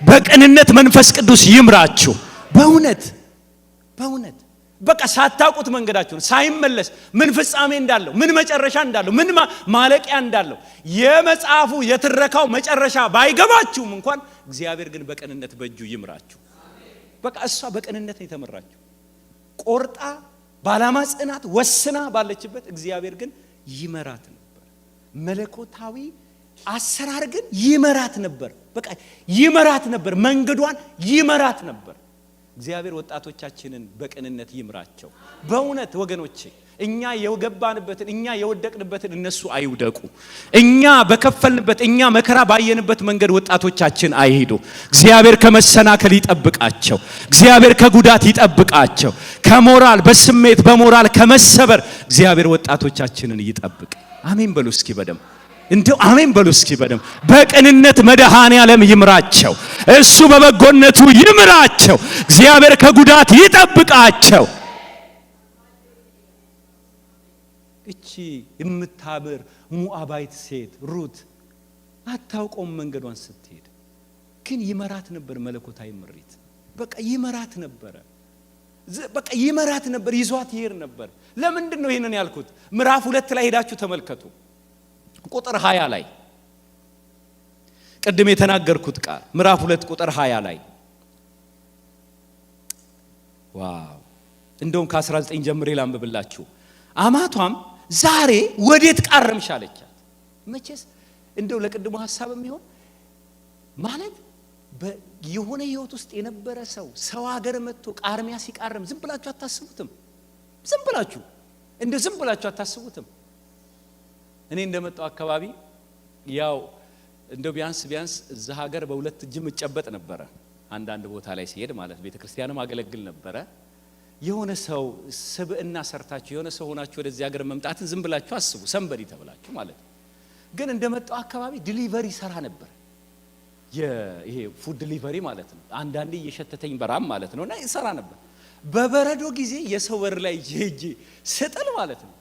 በቅንነት መንፈስ ቅዱስ ይምራችሁ። በእውነት በቃ ሳታውቁት መንገዳችሁን ሳይመለስ ምን ፍጻሜ እንዳለው፣ ምን መጨረሻ እንዳለው፣ ምን ማለቂያ እንዳለው የመጽሐፉ የትረካው መጨረሻ ባይገባችሁም እንኳን እግዚአብሔር ግን በቅንነት በእጁ ይምራችሁ። በቃ እሷ በቅንነት ነው የተመራችሁ። ቆርጣ ባላማ ጽናት ወስና ባለችበት እግዚአብሔር ግን ይመራት ነበር። መለኮታዊ አሰራር ግን ይመራት ነበር። በቃ ይመራት ነበር፣ መንገዷን ይመራት ነበር። እግዚአብሔር ወጣቶቻችንን በቅንነት ይምራቸው። በእውነት ወገኖቼ፣ እኛ የገባንበትን እኛ የወደቅንበትን እነሱ አይውደቁ። እኛ በከፈልንበት እኛ መከራ ባየንበት መንገድ ወጣቶቻችን አይሄዱ። እግዚአብሔር ከመሰናከል ይጠብቃቸው። እግዚአብሔር ከጉዳት ይጠብቃቸው። ከሞራል በስሜት በሞራል ከመሰበር እግዚአብሔር ወጣቶቻችንን ይጠብቅ። አሜን በሉ እስኪ በደም እንደው አሜን በሉ እስኪ በደም። በቅንነት መድኃኔዓለም ይምራቸው። እሱ በበጎነቱ ይምራቸው። እግዚአብሔር ከጉዳት ይጠብቃቸው። እቺ የምታምር ሞዓባዊት ሴት ሩት አታውቀውም መንገዷን ስትሄድ፣ ግን ይመራት ነበር መለኮታዊ ምሪት። በቃ ይመራት ነበር። በቃ ይመራት ነበር፣ ይዟት ይሄድ ነበር። ለምንድን ነው ይሄንን ያልኩት? ምዕራፍ 2 ላይ ሄዳችሁ ተመልከቱ። ቁጥር 20 ላይ ቅድም የተናገርኩት ቃል ምዕራፍ 2 ቁጥር 20 ላይ ዋው! እንደውም ከ19 ጀምሬ ላንብብላችሁ። አማቷም ዛሬ ወዴት ቃረምሽ አለቻት። መቼስ እንደው ለቅድሙ ሐሳብም ይሆን ማለት የሆነ ህይወት ውስጥ የነበረ ሰው ሀገር መጥቶ ቃርሚያ ሲቃረም ዝም ብላችሁ አታስቡትም? ዝም ብላችሁ አታስቡትም? እኔ እንደመጣው አካባቢ ያው እንደው ቢያንስ እዛ ሀገር በሁለት እጅ መጨበጥ ነበረ። አንዳንድ ቦታ ላይ ሲሄድ ማለት ቤተክርስቲያንም አገለግል ነበረ። የሆነ ሰው ስብዕና ሰርታችሁ የሆነ ሰው ሆናችሁ ወደዚህ ሀገር መምጣትን ዝም ብላችሁ አስቡ፣ ሰንበዲ ተብላችሁ ማለት። ግን እንደመጣው አካባቢ ዲሊቨሪ ሰራ ነበር። ይሄ ፉድ ዲሊቨሪ ማለት ነው። አንዳንዴ እየሸተተኝ በራም ማለት ነውና ይሰራ ነበር። በበረዶ ጊዜ የሰው በር ላይ ሄጄ ስጥል ማለት ነው።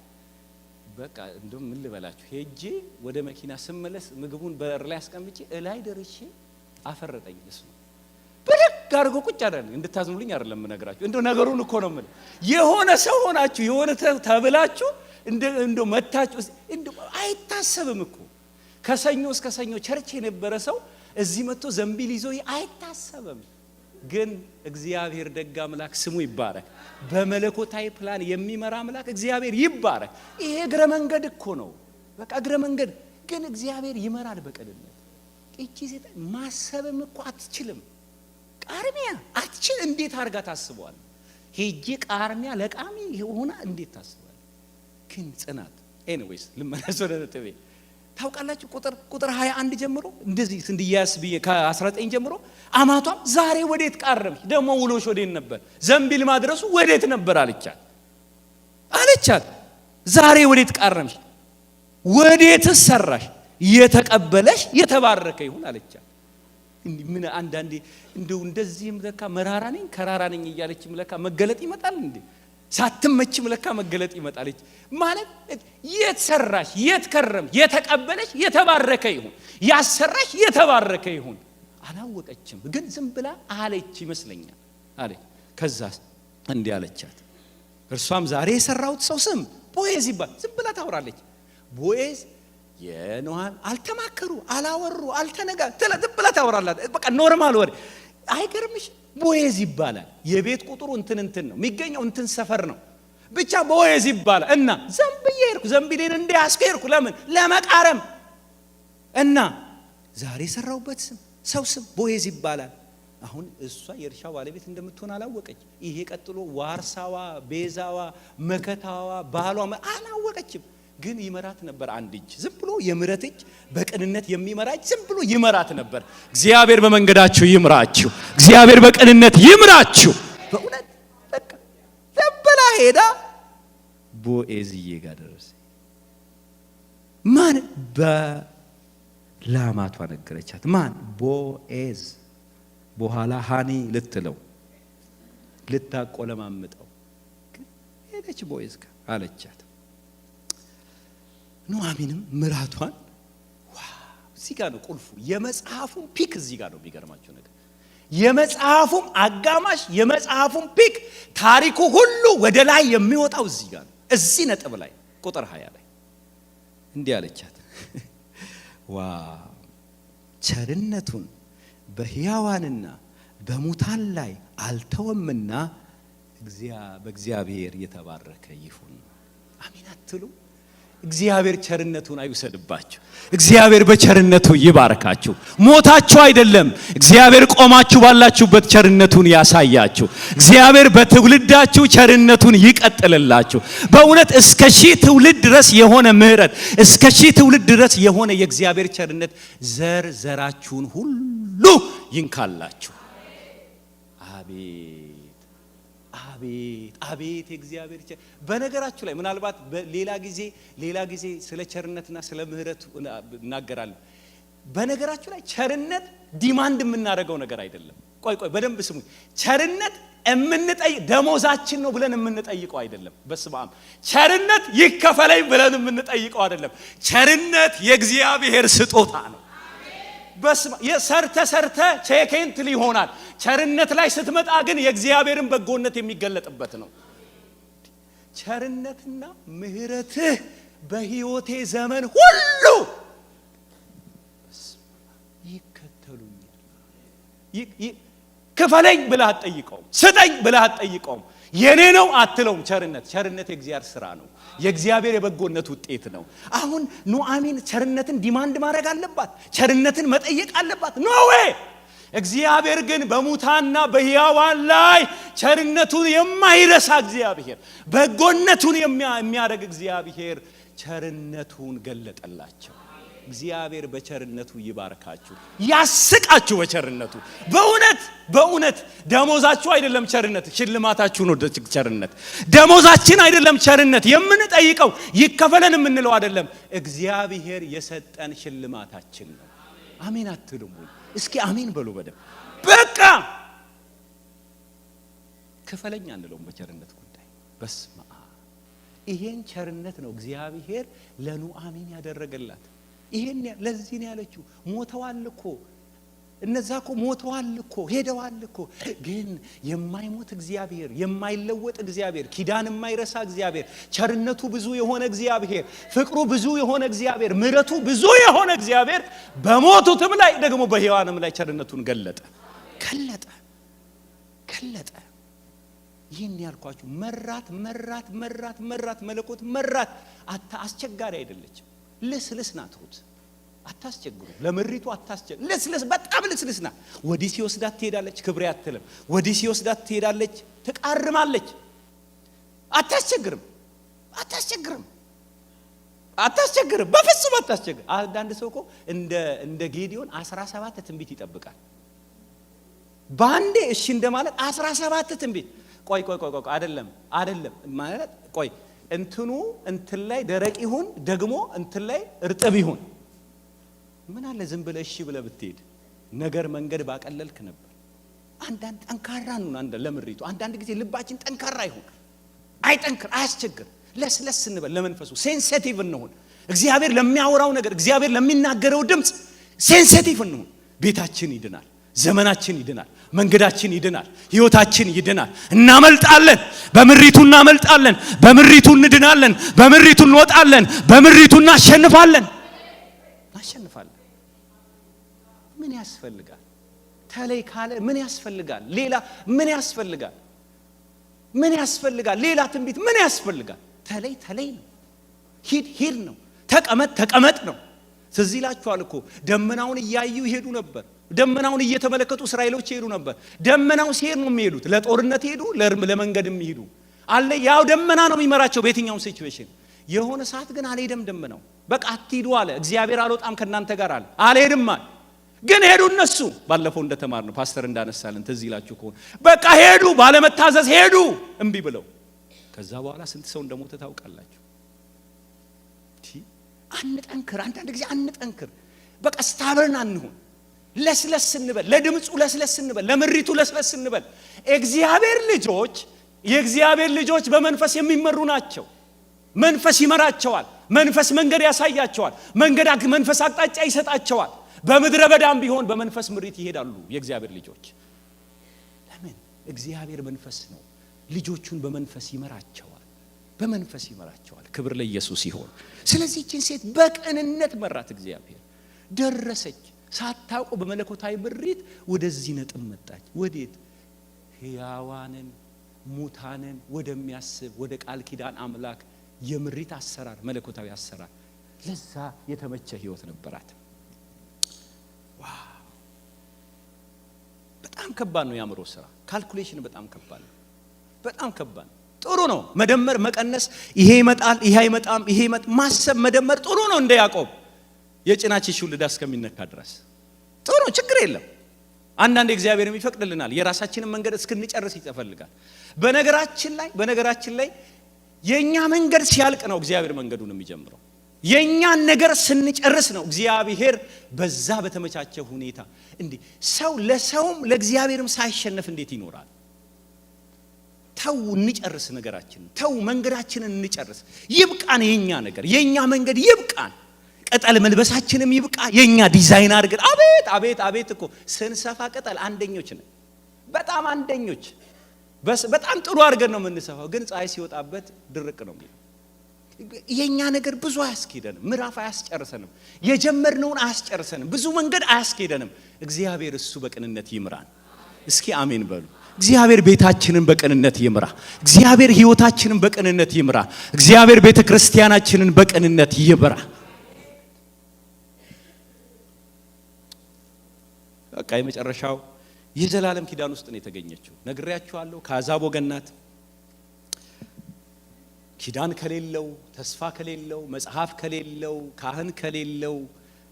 በቃ እንደም ምን ልበላችሁ ሄጄ ወደ መኪና ስመለስ ምግቡን በር ላይ አስቀምጬ እላይ ደርሼ አፈረጠኝ። እሱ በደግ አድርጎ ቁጭ አደረገ። እንድታዝኑልኝ አይደለም የምነግራችሁ፣ እንደው ነገሩን እኮ ነው የምልህ። የሆነ ሰው ሆናችሁ የሆነ ተብላችሁ እንደው መታችሁ እንደው አይታሰብም እኮ። ከሰኞ እስከ ሰኞ ቸርች የነበረ ሰው እዚህ መጥቶ ዘንቢል ይዞ አይታሰብም። ግን እግዚአብሔር ደግ አምላክ ስሙ ይባረክ። በመለኮታዊ ፕላን የሚመራ አምላክ እግዚአብሔር ይባረክ። ይሄ እግረ መንገድ እኮ ነው፣ በቃ እግረ መንገድ። ግን እግዚአብሔር ይመራል በቅንነት። እቺ ሴት ማሰብም እኮ አትችልም፣ ቃርሚያ አትችል። እንዴት አርጋ ታስበዋል? ሄጄ ቃርሚያ ለቃሚ ሆና እንዴት ታስበዋል? ግን ጽናት። ኤኒዌይስ ልመለስ ወደ ነጥቤ። ታውቃላችሁ ቁጥር 21 ጀምሮ እንደዚህ እንዲያስ ብዬ ከ19 ጀምሮ አማቷም ዛሬ ወዴት ቃረምሽ? ደሞ ውሎሽ ወዴት ነበር? ዘንቢል ማድረሱ ወዴት ነበር አለቻት። ዛሬ ወዴት ቃረምሽ? ወዴት ሰራሽ? የተቀበለሽ የተባረከ ይሁን አለቻት። ምን አንዳንዴ እንደዚህም ለካ መራራ ነኝ ከራራ ነኝ እያለችም ለካ መገለጥ ይመጣል እንዴ! ሳትመችም ለካ መገለጥ ይመጣለች ማለት። የት ሰራሽ? የት ከረም? የተቀበለሽ የተባረከ ይሁን፣ ያሰራሽ የተባረከ ይሁን። አላወቀችም፣ ግን ዝም ብላ አለች ይመስለኛል አለች። ከዛስ እንዲህ አለቻት። እርሷም ዛሬ የሰራሁት ሰው ስም ቦዔዝ ይባል። ዝም ብላ ታወራለች። ቦዔዝ የኖሃን አልተማከሩ፣ አላወሩ፣ ዝም ብላ ታወራላት። በቃ ኖርማል ወሬ። አይገርምሽ? ቦዔዝ ይባላል። የቤት ቁጥሩ እንትን ነው የሚገኘው፣ እንትን ሰፈር ነው። ብቻ ቦዔዝ ይባላል። እና ዘንቢሌን እንዲያስከርኩ ለምን? ለመቃረም። እና ዛሬ የሰራሁበት ሰው ስም ቦዔዝ ይባላል። አሁን እሷ የእርሻው ባለቤት እንደምትሆን አላወቀች። ይሄ ቀጥሎ ዋርሳዋ፣ ቤዛዋ፣ መከታዋ፣ ባሏ አላወቀችም። ግን ይመራት ነበር። አንድ እጅ ዝም ብሎ የምሕረት እጅ በቅንነት የሚመራ እጅ ዝም ብሎ ይመራት ነበር። እግዚአብሔር በመንገዳችሁ ይምራችሁ። እግዚአብሔር በቅንነት ይምራችሁ። በእውነት በቃ ለበላ ሄዳ ቦዔዝዬ ጋር ደረሰ። ማን? በላማቷ ነገረቻት። ማን? ቦዔዝ። በኋላ ሃኒ ልትለው ልታቆለማምጠው ሄደች። ቦዔዝ ጋር አለቻት። ኑኃሚንም ምራቷን እዚህ ጋር ነው ቁልፉ። የመጽሐፉም ፒክ እዚህ ጋር ነው። የሚገርማቸው ነገር የመጽሐፉም አጋማሽ የመጽሐፉም ፒክ ታሪኩ ሁሉ ወደ ላይ የሚወጣው እዚህ ጋር ነው። እዚህ ነጥብ ላይ ቁጥር 20 ላይ እንዲህ አለቻት። ቸርነቱን በሕያዋንና በሙታን ላይ አልተወምና በእግዚአብሔር የተባረከ ይሁን። አሜን አትሉ? እግዚአብሔር ቸርነቱን አይውሰድባችሁ። እግዚአብሔር በቸርነቱ ይባርካችሁ። ሞታችሁ አይደለም፣ እግዚአብሔር ቆማችሁ ባላችሁበት ቸርነቱን ያሳያችሁ። እግዚአብሔር በትውልዳችሁ ቸርነቱን ይቀጥልላችሁ። በእውነት እስከ 1000 ትውልድ ድረስ የሆነ ምሕረት፣ እስከ 1000 ትውልድ ድረስ የሆነ የእግዚአብሔር ቸርነት ዘራችሁን ሁሉ ይንካላችሁ። አቤት አቤት የእግዚአብሔር ቸር። በነገራችሁ ላይ ምናልባት ሌላ ጊዜ ስለ ቸርነትና ስለ ምሕረት እናገራለን። በነገራችሁ ላይ ቸርነት ዲማንድ የምናደርገው ነገር አይደለም። ቆይ በደንብ ስሙኝ። ቸርነት ደሞዛችን ነው ብለን የምንጠይቀው አይደለም። በስመ አብ። ቸርነት ይከፈለኝ ብለን የምንጠይቀው አይደለም። ቸርነት የእግዚአብሔር ስጦታ ነው። ሰርተ ቼኬንት ይሆናል። ቸርነት ላይ ስትመጣ ግን የእግዚአብሔርን በጎነት የሚገለጥበት ነው። ቸርነትና ምሕረትህ በሕይወቴ ዘመን ሁሉ ይከተሉኛል። ክፈለኝ ብለህ አትጠይቀውም። ስጠኝ ብለህ አትጠይቀውም። የኔ ነው አትለውም። ቸርነት የእግዚአብሔር ስራ ነው። የእግዚአብሔር የበጎነት ውጤት ነው። አሁን ኑአሚን ቸርነትን ዲማንድ ማድረግ አለባት፣ ቸርነትን መጠየቅ አለባት። ኖ ዌይ። እግዚአብሔር ግን በሙታንና በሕያዋን ላይ ቸርነቱን የማይረሳ እግዚአብሔር፣ በጎነቱን የሚያደርግ እግዚአብሔር ቸርነቱን ገለጠላቸው። እግዚአብሔር በቸርነቱ ይባርካችሁ፣ ያስቃችሁ በቸርነቱ። በእውነት ደሞዛችሁ አይደለም ቸርነት፣ ሽልማታችሁ ነው ቸርነት። ደሞዛችን አይደለም ቸርነት፣ የምንጠይቀው ይከፈለን የምንለው አይደለም። እግዚአብሔር የሰጠን ሽልማታችን ነው። አሜን አትሉም? እስኪ አሜን በሉ በደም። በቃ ክፈለኛ እንለውም በቸርነት ጉዳይ። በስመ አብ። ይሄን ቸርነት ነው እግዚአብሔር ለኑአሚን ያደረገላት። ይሄን ለዚህ ነው ያለችው። ሞተዋል እኮ እነዛ እኮ ሞተዋል እኮ ሄደዋል እኮ፣ ግን የማይሞት እግዚአብሔር፣ የማይለወጥ እግዚአብሔር፣ ኪዳን የማይረሳ እግዚአብሔር፣ ቸርነቱ ብዙ የሆነ እግዚአብሔር፣ ፍቅሩ ብዙ የሆነ እግዚአብሔር፣ ምሕረቱ ብዙ የሆነ እግዚአብሔር በሞቱትም ላይ ደግሞ በሕያዋንም ላይ ቸርነቱን ገለጠ። ይህን ያልኳችሁ መራት መለኮት መራት። አስቸጋሪ አይደለችም። ልስልስ ናት ሩት። አታስቸግሩ፣ ለምሪቱ አታስቸግሩ። ልስልስ በጣም ልስልስ ናት። ወዲህ ሲወስዳት ትሄዳለች፣ ክብሬ አትልም። ወዲህ ሲወስዳት ትሄዳለች፣ ትቃርማለች። አታስቸግርም፣ በፍጹም አታስቸግር። አንዳንድ ሰው እኮ እንደ ጌዲዮን 17 ትንቢት ይጠብቃል ባንዴ። እሺ እንደማለት 17 ትንቢት። ቆይ አይደለም ማለት ቆይ እንትን ላይ ደረቅ ይሁን ደግሞ እንትን ላይ እርጥብ ይሁን። ምን አለ ዝም ብለህ እሺ ብለህ ብትሄድ ነገር መንገድ ባቀለልክ ነበር። አንዳንድ ጠንካራ ነው ለምሪቱ። አንዳንድ ጊዜ ልባችን ጠንካራ ይሁን፣ አይጠንክር፣ አያስቸግር። ለስለስ እንበል፣ ለመንፈሱ ሴንሲቲቭ እንሁን። እግዚአብሔር ለሚያወራው ነገር፣ እግዚአብሔር ለሚናገረው ድምፅ ሴንሲቲቭ እንሁን። ቤታችን ይድናል፣ ዘመናችን ይድናል፣ መንገዳችን ይድናል፣ ህይወታችን ይድናል። እናመልጣለን፣ በምሪቱ እናመልጣለን፣ በምሪቱ እንድናለን፣ በምሪቱ እንወጣለን፣ በምሪቱ እናሸንፋለን። ምን ያስፈልጋል? ተለይ ካለ ምን ያስፈልጋል? ሌላ ምን ያስፈልጋል? ሌላ ትንቢት ምን ያስፈልጋል? ተለይ ነው። ሂድ ነው። ተቀመጥ ነው። ትዝ ይላችኋል እኮ ደመናውን እያዩ ይሄዱ ነበር። ደመናውን እየተመለከቱ እስራኤሎች ይሄዱ ነበር። ደመናው ሲሄድ ነው የሚሄዱት። ለጦርነት ይሄዱ፣ ለመንገድም ይሄዱ አለ። ያው ደመና ነው የሚመራቸው በየትኛውም ሲቹዌሽን። የሆነ ሰዓት ግን አልሄደም ደመናው። በቃ አትሂዱ አለ እግዚአብሔር። አልወጣም ከናንተ ጋር አለ። አልሄድም አለ። ግን ሄዱ እነሱ። ባለፈው እንደተማር ነው ፓስተር እንዳነሳልን ትዝ ይላችሁ ከሆነ በቃ ሄዱ፣ ባለመታዘዝ ሄዱ፣ እምቢ ብለው። ከዛ በኋላ ስንት ሰው እንደሞተ ታውቃላችሁ። አንጠንክር፣ አንዳንድ ጊዜ አንጠንክር። በቃ ስታብርን አንሁን። ለስለስ እንበል፣ ለድምፁ ለስለስ እንበል፣ ለምሪቱ ለስለስ እንበል። የእግዚአብሔር ልጆች በመንፈስ የሚመሩ ናቸው። መንፈስ ይመራቸዋል። መንፈስ መንገድ ያሳያቸዋል። መንፈስ አቅጣጫ ይሰጣቸዋል። በምድረ በዳም ቢሆን በመንፈስ ምሪት ይሄዳሉ የእግዚአብሔር ልጆች። ለምን? እግዚአብሔር መንፈስ ነው። ልጆቹን በመንፈስ ይመራቸዋል። ክብር ለኢየሱስ ይሁን። ስለዚህ እቺን ሴት በቅንነት መራት እግዚአብሔር። ደረሰች። ሳታውቁ በመለኮታዊ ምሪት ወደዚህ ነጥብ መጣች። ወዴት? ሕያዋንን ሙታንን ወደሚያስብ ወደ ቃል ኪዳን አምላክ የምሪት አሰራር፣ መለኮታዊ አሰራር። ለዛ የተመቸ ህይወት ነበራት። ዋው! በጣም ከባድ ነው የአእምሮ ስራ። ካልኩሌሽን በጣም ከባድ ነው። ጥሩ ነው መደመር፣ መቀነስ። ይሄ ይመጣል፣ ይሄ አይመጣም፣ ማሰብ፣ መደመር ጥሩ ነው። እንደ ያዕቆብ የጭናችን ሹልዳ እስከሚነካ ድረስ ጥሩ፣ ችግር የለም። አንዳንድ እግዚአብሔር የሚፈቅድልናል። የራሳችንን መንገድ እስክንጨርስ ይፈልጋል። በነገራችን ላይ የኛ መንገድ ሲያልቅ ነው እግዚአብሔር መንገዱን የሚጀምረው። የኛን ነገር ስንጨርስ ነው እግዚአብሔር በዛ በተመቻቸ ሁኔታ። እንዴ ሰው ለሰውም ለእግዚአብሔርም ሳይሸነፍ እንዴት ይኖራል? ተው እንጨርስ ነገራችንን። ተው መንገዳችንን እንጨርስ። ይብቃን የኛ ነገር፣ የኛ መንገድ ይብቃን። ቅጠል መልበሳችንም ይብቃ። የኛ ዲዛይን አድርገን አቤት እኮ ስንሰፋ ቅጠል አንደኞች ነን። በጣም አንደኞች። በጣም ጥሩ አድርገን ነው የምንሰፋው፣ ግን ፀሐይ ሲወጣበት ድርቅ ነው የሚለው። የኛ ነገር ብዙ አያስኬደንም። ምዕራፍ አያስጨርሰንም። የጀመርነውን አያስጨርሰንም። ብዙ መንገድ አያስኬደንም። እግዚአብሔር እሱ በቅንነት ይምራን። እስኪ አሜን በሉ። እግዚአብሔር ቤታችንን በቅንነት ይምራ። እግዚአብሔር ሕይወታችንን በቅንነት ይምራ። እግዚአብሔር ቤተክርስቲያናችንን በቅንነት ይምራ። በቃ የመጨረሻው የዘላለም ኪዳን ውስጥ ነው የተገኘችው። ነግሬያችኋለሁ። ከአሕዛብ ወገን ናት። ኪዳን ከሌለው፣ ተስፋ ከሌለው፣ መጽሐፍ ከሌለው፣ ካህን ከሌለው፣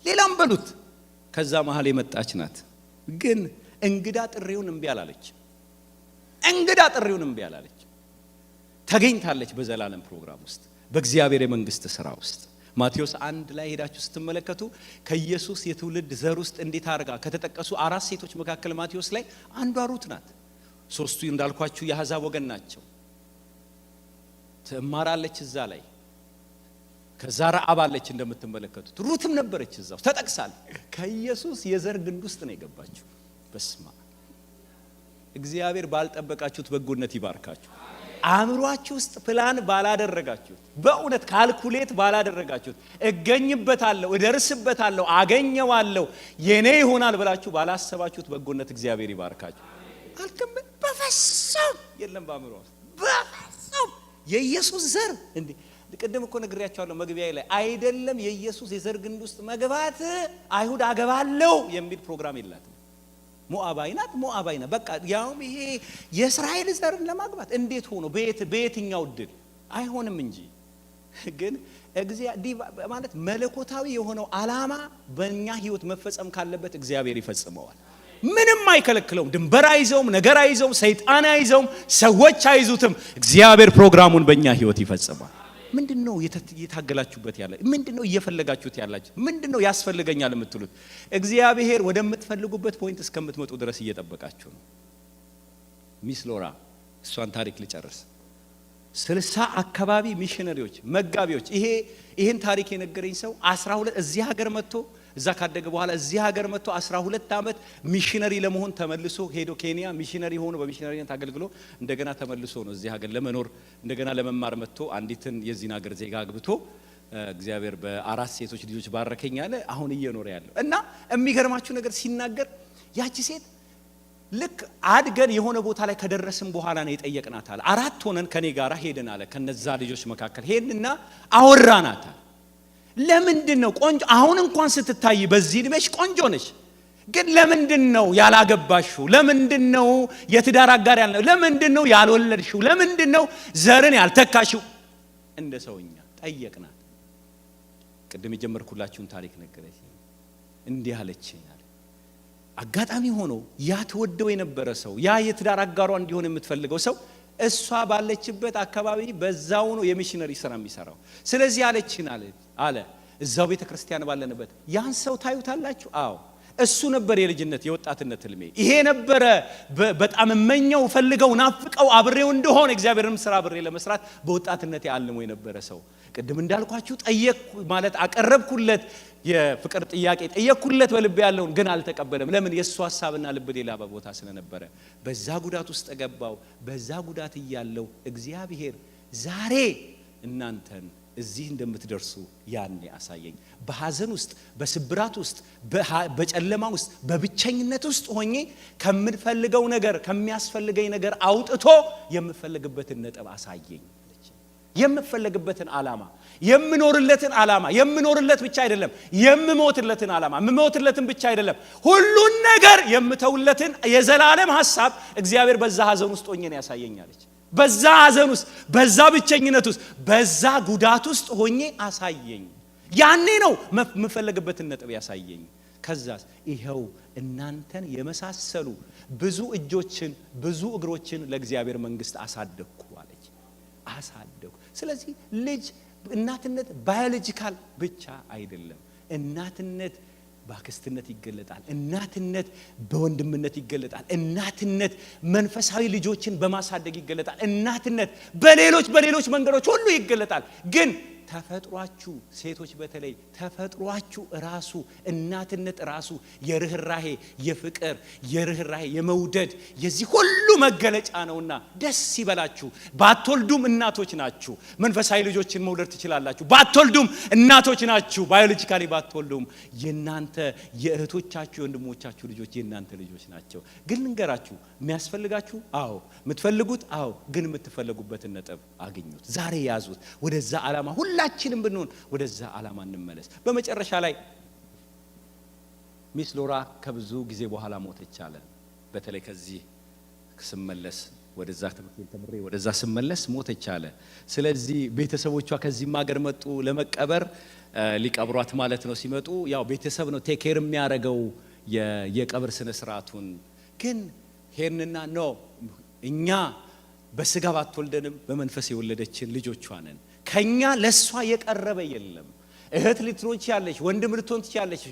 ሌላም በሉት ከዛ መሃል የመጣች ናት። ግን እንግዳ ጥሪውን እምቢ አላለች። እንግዳ ጥሪውን እምቢ አላለች። ተገኝታለች በዘላለም ፕሮግራም ውስጥ፣ በእግዚአብሔር የመንግስት ሥራ ውስጥ። ማቴዎስ 1 ላይ ሄዳችሁ ስትመለከቱ ከኢየሱስ የትውልድ ዘር ውስጥ እንዴት አድርጋ ከተጠቀሱ 4 ሴቶች መካከል ማቴዎስ ላይ አንዷ ሩት ናት። 3ቱ እንዳልኳችሁ የአሕዛብ ወገን ናቸው። ትማራለች እዛ ላይ። ከዛ ረዓብ አለች እንደምትመለከቱት። ሩትም ነበረች እዛው ተጠቅሳል። ከኢየሱስ የዘር ግንድ ውስጥ ነው የገባችሁ። በስማ እግዚአብሔር ባልጠበቃችሁት በጎነት ይባርካችሁ። አእምሯችሁ ውስጥ ፕላን ባላደረጋችሁት፣ በእውነት ካልኩሌት ባላደረጋችሁት፣ እገኝበታለሁ፣ እደርስበታለሁ፣ አገኘዋለሁ፣ የኔ ይሆናል ብላችሁ ባላሰባችሁት በጎነት እግዚአብሔር ይባርካችሁ። አልከም በፈሰም የለም በአእምሮ ውስጥ በፈሰም የኢየሱስ ዘር እንዴ! ቅድም እኮ ነግሬያችኋለሁ መግቢያ ላይ አይደለም የኢየሱስ የዘር ግንድ ውስጥ መግባት አይሁድ አገባለሁ የሚል ፕሮግራም የላትም። ሞዓባዊናት በቃ ያውም ይሄ የእስራኤል ዘርን ለማግባት እንዴት ሆኖ በየትኛው ድል አይሆንም እንጂ። ግን ማለት መለኮታዊ የሆነው ዓላማ በእኛ ህይወት መፈጸም ካለበት እግዚአብሔር ይፈጽመዋል። ምንም አይከለክለውም። ድንበር አይዘውም፣ ነገር አይዘውም፣ ሰይጣን አይዘውም፣ ሰዎች አይዙትም። እግዚአብሔር ፕሮግራሙን በእኛ ህይወት ይፈጽማል። ምንድነው የታገላችሁበት ያለ? ምንድነው እየፈለጋችሁት ያላችሁ? ምንድነው ያስፈልገኛል የምትሉት? እግዚአብሔር ወደምትፈልጉበት ፖይንት እስከምትመጡ ድረስ እየጠበቃችሁ ነው። ሚስ ሎራ እሷን ታሪክ ልጨርስ። 60 አካባቢ ሚሽነሪዎች፣ መጋቢዎች ይሄን ታሪክ የነገረኝ ሰው 12 እዚህ ሀገር መጥቶ እዛ ካደገ በኋላ እዚህ ሀገር መጥቶ 12 ዓመት ሚሽነሪ ለመሆን ተመልሶ ሄዶ ኬንያ ሚሽነሪ ሆኖ በሚሽነሪነት አገልግሎ እንደገና ተመልሶ ነው እዚህ ሀገር ለመኖር እንደገና ለመማር መጥቶ አንዲትን የዚህን ሀገር ዜጋ አግብቶ እግዚአብሔር በ4 ሴቶች ልጆች ባረከኝ አለ። አሁን እየኖረ ያለው እና የሚገርማችሁ ነገር ሲናገር ያቺ ሴት ልክ አድገን የሆነ ቦታ ላይ ከደረስን በኋላ ነው የጠየቅናት አለ። 4 ሆነን ከኔ ጋር ሄደን አለ ከነዛ ልጆች መካከል ሄድንና አወራናት አለ። ለምንድነው ቆንጆ አሁን እንኳን ስትታይ በዚህ እድሜሽ ቆንጆ ነሽ፣ ግን ለምንድነው ያላገባሽው? ለምንድነው የትዳር አጋር ያልነው? ለምንድነው ያልወለድሽው? ለምንድነው ዘርን ያልተካሽው? እንደ ሰውኛ ጠየቅናት። ቅድም የጀመርኩላችሁን ታሪክ ነገረች። እንዲህ አለችኝ አለ። አጋጣሚ ሆኖ ያ ተወደው የነበረ ሰው ያ የትዳር አጋሯ እንዲሆን የምትፈልገው ሰው እሷ ባለችበት አካባቢ በዛው ነው የሚሽነሪ ስራ የሚሰራው። ስለዚህ አለችን አለ እዛው ቤተክርስቲያን ባለንበት ያን ሰው ታዩታላችሁ? አዎ እሱ ነበር የልጅነት የወጣትነት ህልሜ። ይሄ ነበረ በጣም መኘው ፈልገው ናፍቀው አብሬው እንደሆነ እግዚአብሔርም ስራ አብሬ ለመስራት በወጣትነት ያልሞ የነበረ ሰው። ቅድም እንዳልኳችሁ ጠየቅኩ ማለት አቀረብኩለት፣ የፍቅር ጥያቄ ጠየቅኩለት በልቤ ያለውን፣ ግን አልተቀበለም። ለምን? የሱ ሐሳብና ልብ ሌላ ቦታ ስለነበረ። በዛ ጉዳት ውስጥ ገባው። በዛ ጉዳት እያለው እግዚአብሔር ዛሬ እናንተን እዚህ እንደምትደርሱ ያኔ አሳየኝ። በሐዘን ውስጥ፣ በስብራት ውስጥ፣ በጨለማ ውስጥ፣ በብቸኝነት ውስጥ ሆኜ ከምፈልገው ነገር ከሚያስፈልገኝ ነገር አውጥቶ የምፈልግበትን ነጥብ አሳየኝ። የምፈልግበትን ዓላማ፣ የምኖርለትን ዓላማ፣ የምኖርለት ብቻ አይደለም የምሞትለትን ዓላማ፣ የምሞትለትን ብቻ አይደለም ሁሉን ነገር የምተውለትን የዘላለም ሐሳብ እግዚአብሔር በዛ ሐዘን ውስጥ ሆኜ ነው ያሳየኛለች። በዛ ሐዘን ውስጥ፣ በዛ ብቸኝነት ውስጥ፣ በዛ ጉዳት ውስጥ ሆኜ አሳየኝ። ያኔ ነው የምፈልግበትን ነጥብ ያሳየኝ። ከዛስ ይሄው እናንተን የመሳሰሉ ብዙ እጆችን ብዙ እግሮችን ለእግዚአብሔር መንግስት አሳደግኩ አለች። አሳደግኩ። ስለዚህ ልጅ እናትነት ባዮሎጂካል ብቻ አይደለም። እናትነት በአክስትነት ይገለጣል። እናትነት በወንድምነት ይገለጣል። እናትነት መንፈሳዊ ልጆችን በማሳደግ ይገለጣል። እናትነት በሌሎች መንገዶች ሁሉ ይገለጣል። ግን ተፈጥሯችሁ ሴቶች በተለይ ተፈጥሯችሁ ራሱ እናትነት ራሱ የርህራሄ የፍቅር የርህራሄ የመውደድ የዚህ ሁሉ መገለጫ ነውና ደስ ይበላችሁ። ባትወልዱም እናቶች ናችሁ። መንፈሳዊ ልጆችን መውለድ ትችላላችሁ። ባትወልዱም እናቶች ናችሁ። ባዮሎጂካሊ ባትወልዱም የናንተ የእህቶቻችሁ የወንድሞቻችሁ ልጆች የናንተ ልጆች ናቸው። ግን ልንገራችሁ የሚያስፈልጋችሁ አዎ የምትፈልጉት አዎ ግን የምትፈልጉበትን ነጥብ አግኙት። ዛሬ ያዙት። ወደዛ ዓላማ ሁላችንም ብንሆን ወደዛ ዓላማ እንመለስ። በመጨረሻ ላይ ሚስ ሎራ ከብዙ ጊዜ በኋላ ሞተች አለ። በተለይ ከዚህ ስመለስ ወደዛ ተመክሮ ወደዛ ስመለስ ሞተች አለ። ስለዚህ ቤተሰቦቿ ከዚህም ሀገር መጡ ለመቀበር ሊቀብሯት ማለት ነው። ሲመጡ ያው ቤተሰብ ነው ቴክ ኬር የሚያደርገው የቀብር ስነ ስርዓቱን። ግን ሄርንና ነው እኛ በስጋ ባትወልደንም በመንፈስ የወለደችን ልጆቿ ነን። ከኛ ለሷ የቀረበ የለም። እህት ልትሆን ትችላለች፣ ወንድም ልትሆን ትችላለች፣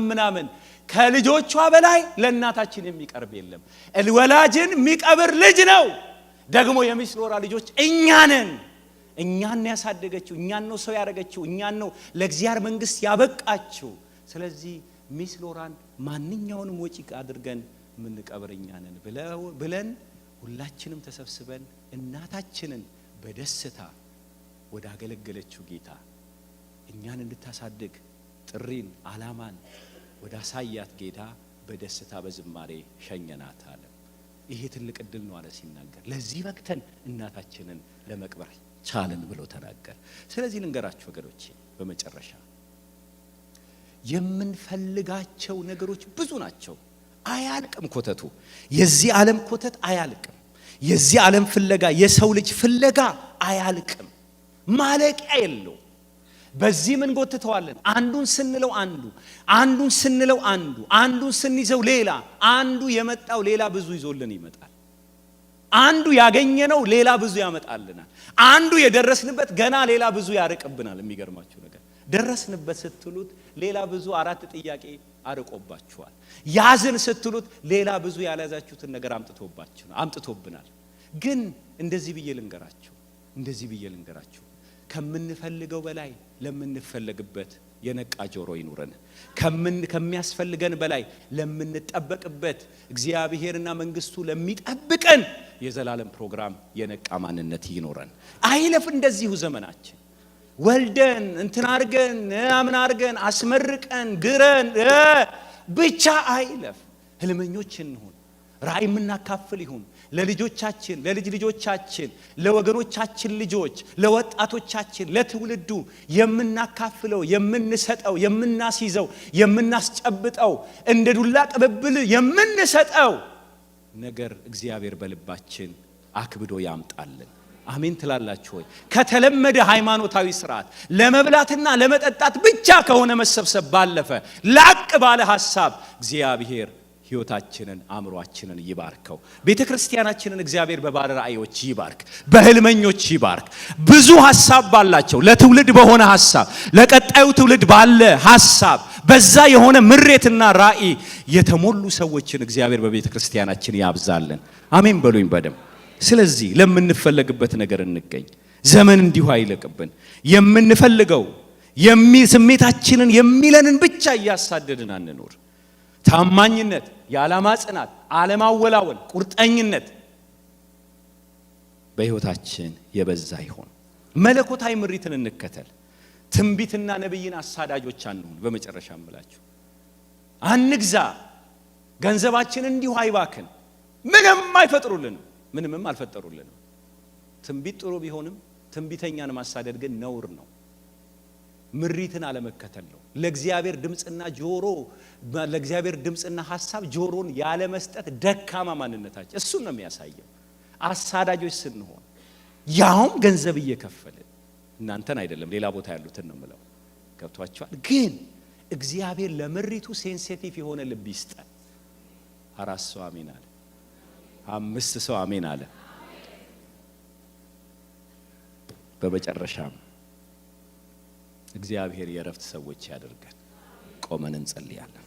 ምናምን ከልጆቿ በላይ ለእናታችን የሚቀርብ የለም። ወላጅን የሚቀብር ልጅ ነው። ደግሞ የሚስ ሎራ ልጆች እኛ ነን። እኛን ያሳደገችው፣ እኛን ነው ሰው ያደረገችው፣ እኛን ነው ለእግዚአብሔር መንግስት ያበቃችው። ስለዚህ ሚስ ሎራን ማንኛውንም ወጪ አድርገን የምንቀብር እኛ ነን ብለን ሁላችንም ተሰብስበን እናታችንን በደስታ ወደ አገለገለችው ጌታ እኛን እንድታሳድግ ጥሪን ዓላማን ወደ አሳያት ጌታ በደስታ በዝማሬ ሸኘናት አለ። ይሄ ትልቅ እድል ነው አለ ሲናገር። ለዚህ በቅተን እናታችንን ለመቅበር ቻልን ብሎ ተናገር። ስለዚህ ልንገራችሁ ወገኖቼ በመጨረሻ የምንፈልጋቸው ነገሮች ብዙ ናቸው። አያልቅም ኮተቱ። የዚህ ዓለም ኮተት አያልቅም። የዚህ ዓለም ፍለጋ የሰው ልጅ ፍለጋ አያልቅም። ማለቂያ የለው። በዚህ ምን ጎትተዋለን? አንዱን ስንለው አንዱን ስንለው አንዱን ስንይዘው ሌላ፣ አንዱ የመጣው ሌላ ብዙ ይዞልን ይመጣል። አንዱ ያገኘነው ሌላ ብዙ ያመጣልናል። አንዱ የደረስንበት ገና ሌላ ብዙ ያርቅብናል። የሚገርማችሁ ነገር ደረስንበት ስትሉት ሌላ ብዙ አራት ጥያቄ አርቆባችኋል። ያዝን ስትሉት ሌላ ብዙ ያለያዛችሁትን ነገር አምጥቶብናል። ግን እንደዚህ ብዬ ልንገራችሁ ከምንፈልገው በላይ ለምንፈልግበት የነቃ ጆሮ ይኑረን። ከሚያስፈልገን በላይ ለምንጠበቅበት እግዚአብሔርና መንግስቱ ለሚጠብቀን የዘላለም ፕሮግራም የነቃ ማንነት ይኖረን። አይለፍ እንደዚሁ ዘመናችን ወልደን እንትን አርገን አስመርቀን ግረን ብቻ አይለፍ። ህልመኞች እንሁን። ራእይ የምናካፍል ይሁን ለልጆቻችን፣ ለልጅ ልጆቻችን፣ ለወገኖቻችን ልጆች፣ ለወጣቶቻችን፣ ለትውልዱ የምናካፍለው፣ የምንሰጠው፣ የምናስይዘው፣ የምናስጨብጠው እንደ ዱላ ቅብብል የምንሰጠው ነገር እግዚአብሔር በልባችን አክብዶ ያምጣልን። አሜን ትላላችሁ ወይ? ከተለመደ ሃይማኖታዊ ስርዓት ለመብላትና ለመጠጣት ብቻ ከሆነ መሰብሰብ ባለፈ ላቅ ባለ ሐሳብ እግዚአብሔር ሕይወታችንን አእምሮአችንን ይባርከው። ቤተክርስቲያናችንን እግዚአብሔር በባለ ራእዮች ይባርክ፣ በህልመኞች ይባርክ። ብዙ ሐሳብ ባላቸው ለትውልድ በሆነ ሐሳብ፣ ለቀጣዩ ትውልድ ባለ ሐሳብ በዛ የሆነ ምሬትና ራእይ የተሞሉ ሰዎችን እግዚአብሔር በቤተክርስቲያናችን ያብዛልን። አሜን በሉኝ በደም። ስለዚህ ለምንፈለግበት ነገር እንገኝ። ዘመን እንዲሁ አይለቅብን። የምንፈልገው ስሜታችንን የሚለንን ብቻ እያሳደድን አንኖር። ታማኝነት፣ የዓላማ ጽናት፣ አለማወላወል፣ ቁርጠኝነት በሕይወታችን የበዛ ይሆን። መለኮታዊ ምሪትን እንከተል። ትንቢትና ነብይን አሳዳጆች አንሁን። በመጨረሻ እምላችሁ አንግዛ። ገንዘባችን እንዲሁ አይባክን። ምንም አይፈጥሩልንም፣ ምንምም አልፈጠሩልንም። ትንቢት ጥሩ ቢሆንም ትንቢተኛን ማሳደድ ግን ነውር ነው። ምሪትን አለመከተል ነው። ለእግዚአብሔር ድምጽና ሐሳብ ጆሮን ያለ መስጠት ደካማ ማንነታችን እሱን ነው የሚያሳየው። አሳዳጆች ስንሆን ያውም ገንዘብ እየከፈልን እናንተን አይደለም ሌላ ቦታ ያሉትን ነው የምለው። ገብቷችኋል? ግን እግዚአብሔር ለምሪቱ ሴንሲቲቭ የሆነ ልብ ይስጠን። 4 ሰው አሜን አለ። 5 ሰው አሜን አለ። በመጨረሻም እግዚአብሔር የረፍት ሰዎች ያደርገን። ቆመን እንጸልያለን።